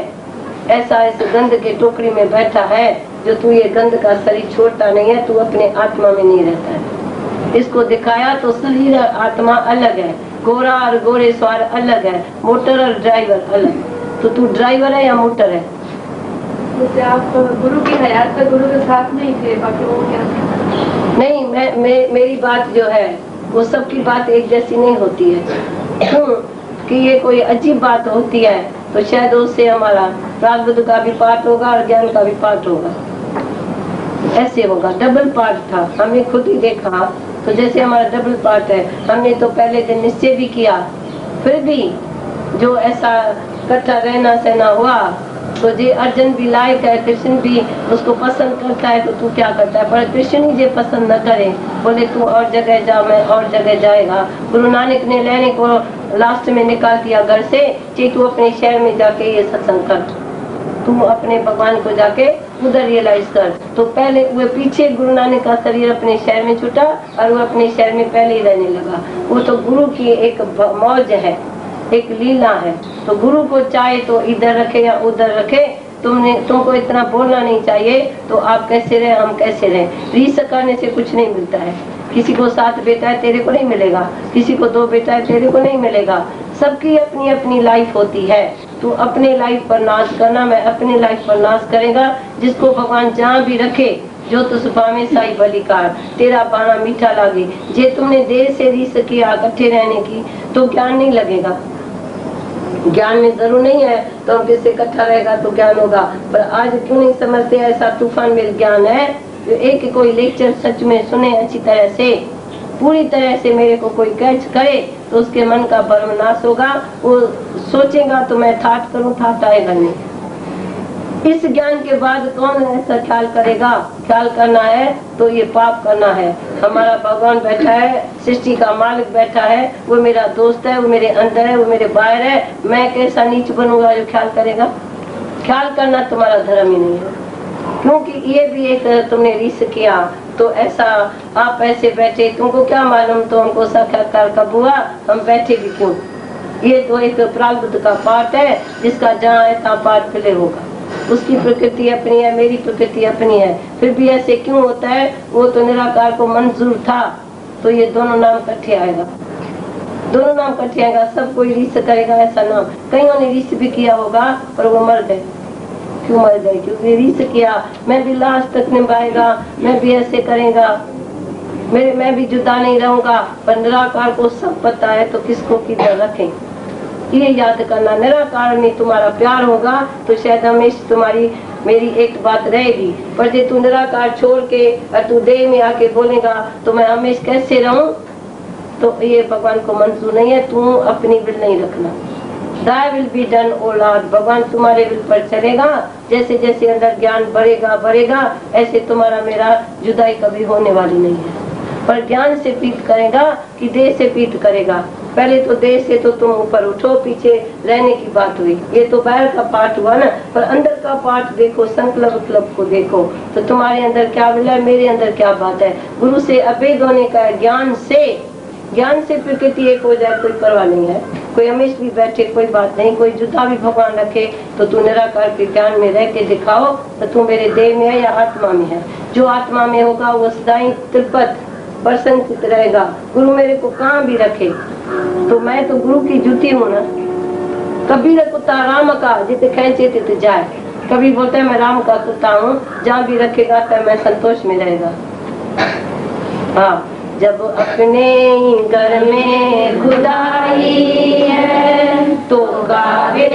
ऐसा इस गंद के टोकरी में बैठा है, जो तू ये गंद का शरीर छोड़ता नहीं है, तू अपने आत्मा में नहीं रहता है। इसको दिखाया तो शरीर और आत्मा अलग है, घोड़ा और घोड़े सवार अलग है, मोटर और ड्राइवर अलग। तो तू ड्राइवर है या मोटर है? जैसे आप गुरु की हयात तक गुरु के साथ नहीं थे, बाकी वो क्या? नहीं, मेरी बात जो है वो सबकी बात एक जैसी नहीं होती है। क्यों कि ये कोई अजीब बात होती है तो शायद उससे हमारा प्रारब्ध का भी पाठ होगा और ज्ञान का भी पाठ होगा, ऐसे होगा। डबल पार्ट था, हमने खुद ही देखा। तो जैसे हमारा डबल पार्ट है, हमने तो पहले दिन निश्चय भी किया, फिर भी जो ऐसा इकट्ठा रहना सहना हुआ तो जे अर्जुन भी लायक है, कृष्ण भी उसको पसंद करता है, तो तू क्या करता है? पर कृष्ण ही जे पसंद न करे, बोले तू और जगह जा, मैं और जगह जाएगा। गुरु नानक ने लेने को लास्ट में निकाल दिया घर से, चे तू अपने शहर में जाके ये सत्संग कर, तू अपने भगवान को जाके उधर रियलाइज कर। तो पहले वो पीछे गुरु नानक का शरीर अपने शहर में छूटा और वो अपने शहर में पहले ही रहने लगा। वो तो गुरु की एक मौज है, एक लीला है। तो गुरु को चाहे तो इधर रखे या उधर रखे, तुमको इतना बोलना नहीं चाहिए। तो आप कैसे रहे, हम कैसे रहे। रीस करने से कुछ नहीं मिलता है। किसी को 7 बेटा है, तेरे को नहीं मिलेगा। किसी को 2 बेटा है, तेरे को नहीं मिलेगा। सबकी अपनी अपनी लाइफ होती है। तू अपने लाइफ पर नाश करना, मैं अपनी लाइफ पर नाश करेगा। जिसको भगवान जहाँ भी रखे, जो तुझ पावे साई बलिकार, तेरा पाना मीठा लागे। जे तुमने देर से रीस किया इकट्ठे रहने की, तो ज्ञान नहीं लगेगा। ज्ञान में जरूर नहीं है तो हम किससे इकट्ठा रहेगा तो ज्ञान होगा। पर आज क्यों नहीं समझते, ऐसा तूफान में ज्ञान है। जो एक कोई लेक्चर सच में सुने अच्छी तरह से, पूरी तरह से मेरे को कोई कैच करे, तो उसके मन का भ्रम नाश होगा। वो सोचेगा तो मैं ठाट करूँ, ठाट आएगा नहीं। इस ज्ञान के बाद कौन ऐसा ख्याल करेगा। ख्याल करना है तो ये पाप करना है। हमारा भगवान बैठा है, सृष्टि का मालिक बैठा है, वो मेरा दोस्त है, वो मेरे अंदर है, वो मेरे बाहर है। मैं कैसा नीच बनूंगा जो ख्याल करेगा। ख्याल करना तुम्हारा धर्म ही नहीं है। क्योंकि ये भी एक तुमने रीस किया तो ऐसा आप ऐसे बैठे, तुमको क्या मालूम तो हमको साक्षात्कार कब हुआ, हम बैठे भी क्यों। ये तो एक प्रारब्ध का पाठ है, जिसका जहाँ है तहाँ पाठ फिले होगा। उसकी प्रकृति अपनी है, मेरी प्रकृति अपनी है। फिर भी ऐसे क्यों होता है। वो तो निराकार को मंजूर था, तो ये दोनों नाम इकट्ठे आएगा, दोनों नाम इकट्ठे आएगा। सब कोई रीस करेगा ऐसा नाम। कईयों ने रीस भी किया होगा पर वो मर गए। क्यों मर गए, क्योंकि रीस किया। मैं भी लास्ट तक निभाएगा, मैं भी ऐसे करेगा, मैं भी जुदा नहीं रहूंगा। पर निराकार को सब पता है, तो किसको किधर रखें, ये याद करना। निराकार में तुम्हारा प्यार होगा तो शायद हमेशा तुम्हारी मेरी एक बात रहेगी। पर जे तू निराकार छोड़ के और तू देह में आके बोलेगा तो मैं हमेशा कैसे रहूं, तो ये भगवान को मंजूर नहीं है। तू अपनी विल नहीं रखना। Thy will be done, O Lord। भगवान तुम्हारे विल पर चलेगा। जैसे जैसे अंदर ज्ञान बढ़ेगा बढ़ेगा, ऐसे तुम्हारा मेरा जुदाई कभी होने वाली नहीं है। पर ज्ञान से प्रीत करेगा कि देह से प्रीत करेगा। पहले तो देह से तो तुम ऊपर उठो, पीछे रहने की बात हुई। ये तो बाहर का पाठ हुआ ना, पर अंदर का पाठ देखो, संकल्प विकल्प को देखो तो तुम्हारे अंदर क्या मिला, मेरे अंदर क्या बात है। गुरु से अभेद होने का है। ज्ञान से प्रकृति एक हो जाए, कोई परवाह नहीं है। कोई हमेशा भी बैठे, कोई बात नहीं। कोई जुदा भी भगवान रखे, तो तू निराकार के ज्ञान में रह के दिखाओ तो तू मेरे देह में है या आत्मा में है। जो आत्मा में होगा वो सदाई तृप्त प्रसन्नचित रहेगा। गुरु मेरे को कहाँ भी रखे, तो मैं तो गुरु की जूती हूँ ना। कभी न कुत्ता राम का जित खेचे तित जाए। कभी बोलता है मैं राम का कुत्ता हूँ, जहाँ भी रखेगा तो मैं संतोष में रहेगा। हाँ, जब अपने ही घर में खुदाई है तो गावे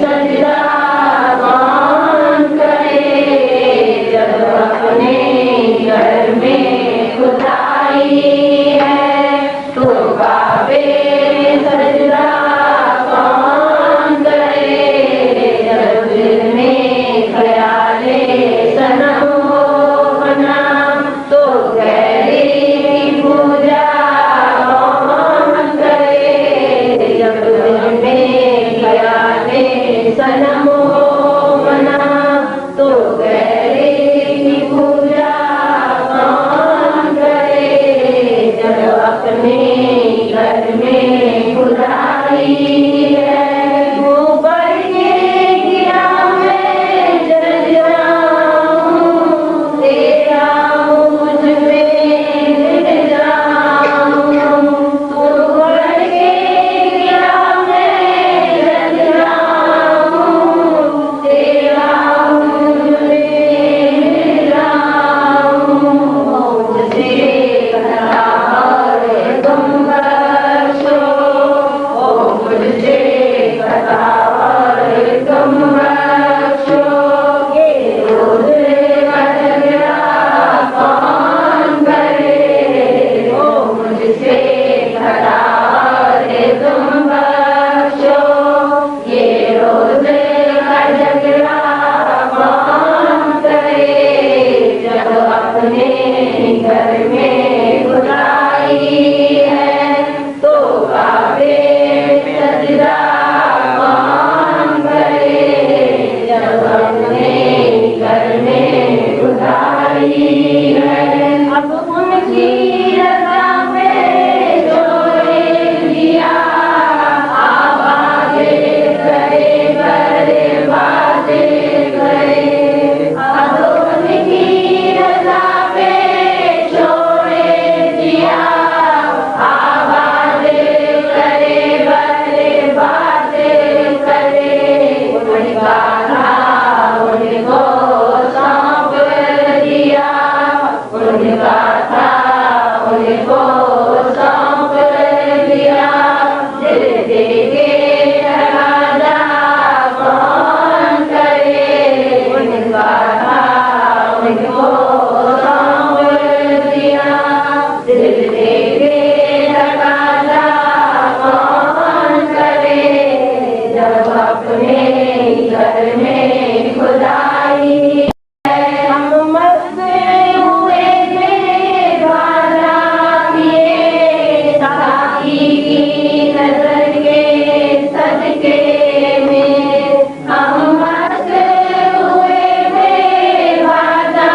सजदा कौन करे। जब अपने घर में खुदाई है तो गावे सजदा कौन करे। जब दिल में ख्याले सनम हो बना तो गहरी पूजा कौन करे। जब दिल में ख्याले सनम मुझको सौंप दिया, दिल दे के तकाजा कौन करे, मुझको सौंप दिया, दिल दे के तकाजा कौन करे, जब अपने घर में खुदाई हम मस्त हुए बेवादा किए, साकी की नजर के सदके में हम मस्त हुए बेवादा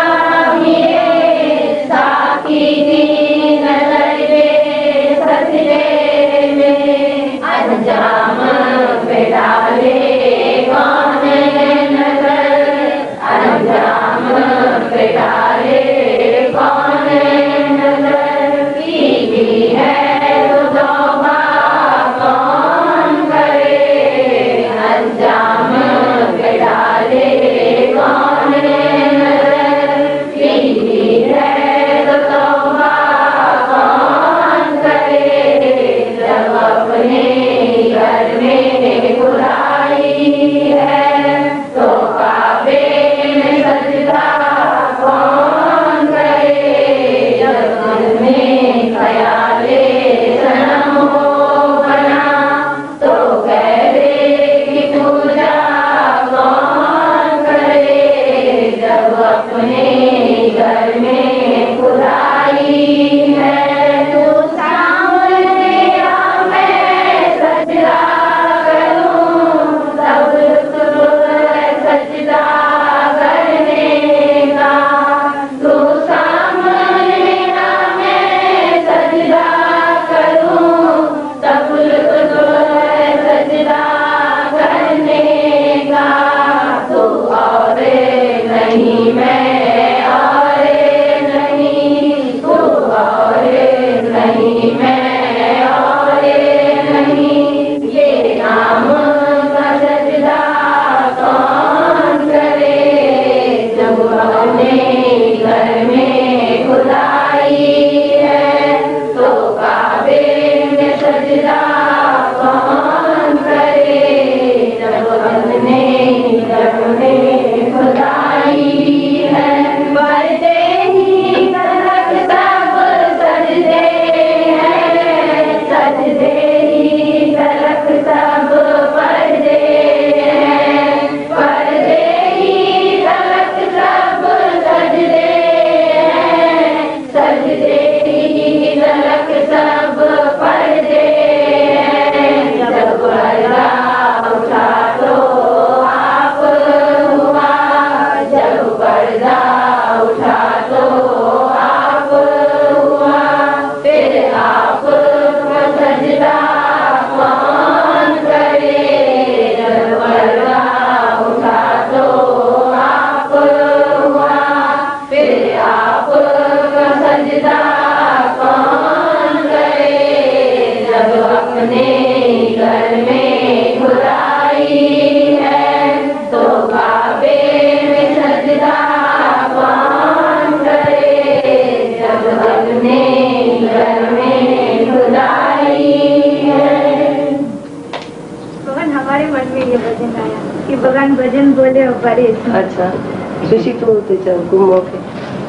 किए, साकी की नजर के सदके में अंजाम पे डाले कौन नजर, अंजाम पे डाले कौन नजर, की है तो तौबा कौन करे, अंजाम पे डाले कौन नजर, की है तो तौबा कौन करे, जब अपने घर में खुदाई है तो काबे में सजदा कौन करे, जब दिल में ख्याले सनम हो बना तो गहरे की पूजा कौन करे, जब अपने घर में खुदाई है तो सामने आ मैं सजदा करूं, तब सजदा करने का, तो सामने आ मैं सजदा करूं, तब सजदा करने का, तो और नहीं मैं और नहीं, तो और नहीं मैं और नहीं, ये नाम का सजदा कौन करे, जब अपने घर में खुदाई है तो काबे में सजदा कौन करे, जब अपने घर में खुदाई है, पर्दे ही तलक सब सजदे हैं, सजदे ही तलक सब पर्दे हैं, पर्दे ही तलक सब सजदे हैं, सजदे ही तलक सब पर्दे हैं, जब पर्दा उठा तो आप हुआ, जब पर्दा उठा तो आप हुआ, फिर आप का सजदा कौन करे, जब पर्दा उठा तो आप हुआ, फिर आप का सजदा कौन करे, जब अपने घर में खुदाई है तो काबे में सजदा कौन करे, जब अपने घर में खुदाई है। भगवान हमारे मन में ये भजन आया कि भगवान भजन बोले और बड़े अच्छा सुशी तो होते चल घूमो के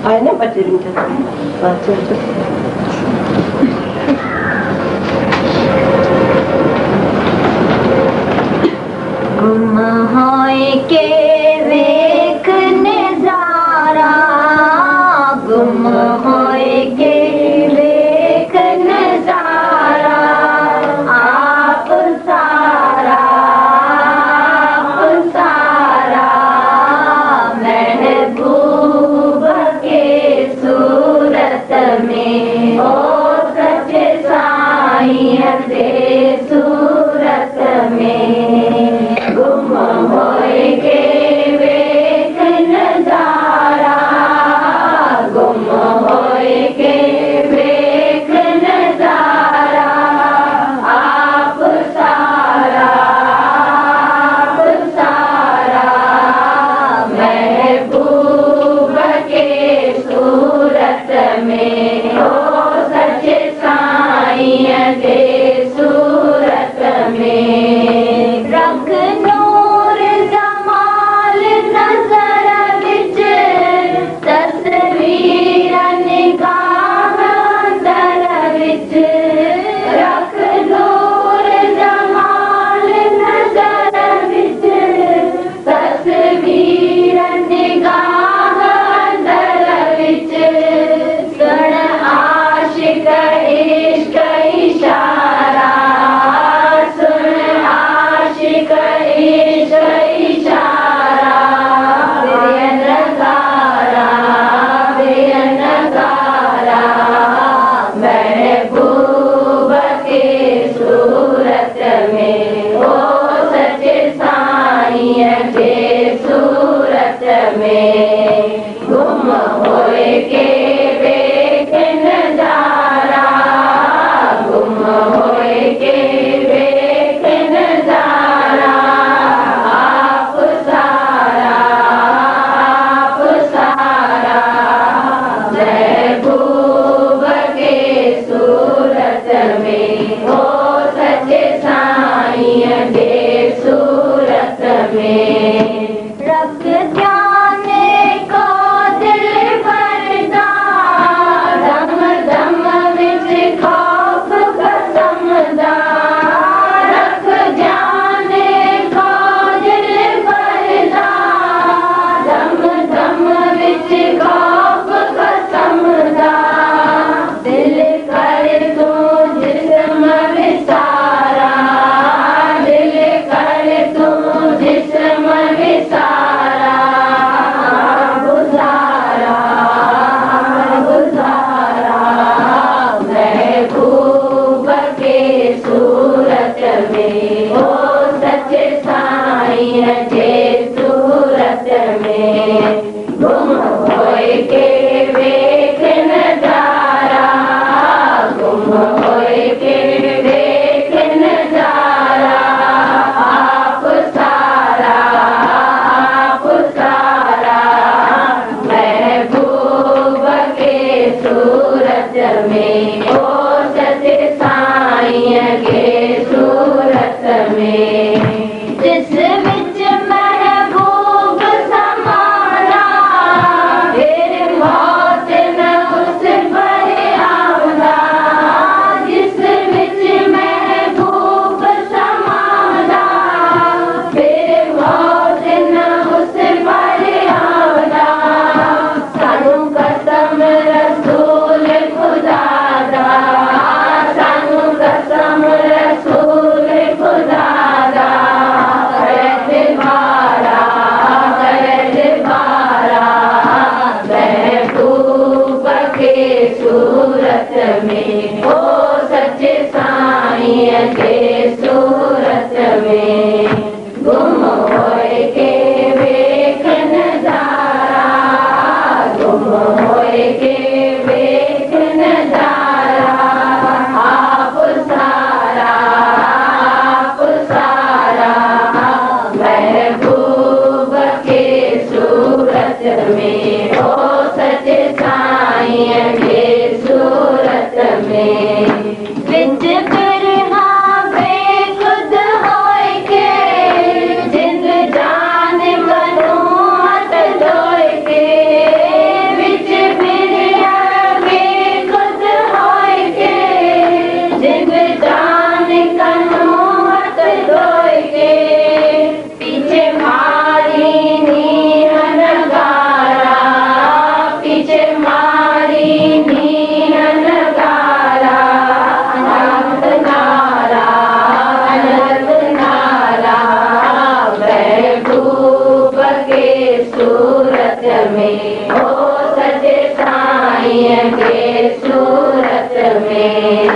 आए ना बच्चे दिन तक। अच्छा गुम होए के वेख नजारा, गुम होए के वेख नजारा, आप सारा महबूब के सूरत में ओ सच साईं दे सूरत में, गुम होए के वेख नजारा, गुम होए सूरत में, ओ सचे साईं के सूरत में। जिस विच महबूब समाना, फिर मौत न उस पर आउंदा। जिस विच महबूब समाना, फिर मौत न उस पर आउंदा। सानू कसम रसूल खुदा दा, सानू कसम रसूल खुदा दा। महबूब के सूरत में, ओ सच्चे साईं के सूरत में। गुम होए के वेख नजारा, गुम होए के वेख नजारा। आप सारा, आप सारा महबूब के सूरत में, ओ सच्चे साईं के सूरत में। विच बिरहा बेखुद होए के, जिंद जान मनो मत धोए के। विच बिरहा बेखुद होए के, जिंद जान कनो मत धोए के। पीछे मारी नीह नगारा, पीछे मारी नीह नगारा। अनंत नारा, अनंत नारा महबूब के सूरत में, ओ सच्चे साईं के सूरत में।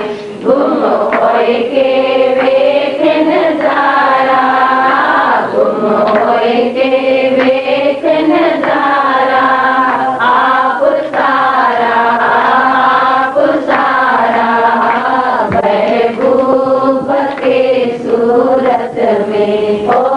गुम होए के वेख नजारा, गुम होए के वेख नजारा। आप सारा, आप सारा महबूब के सूरत में, ओ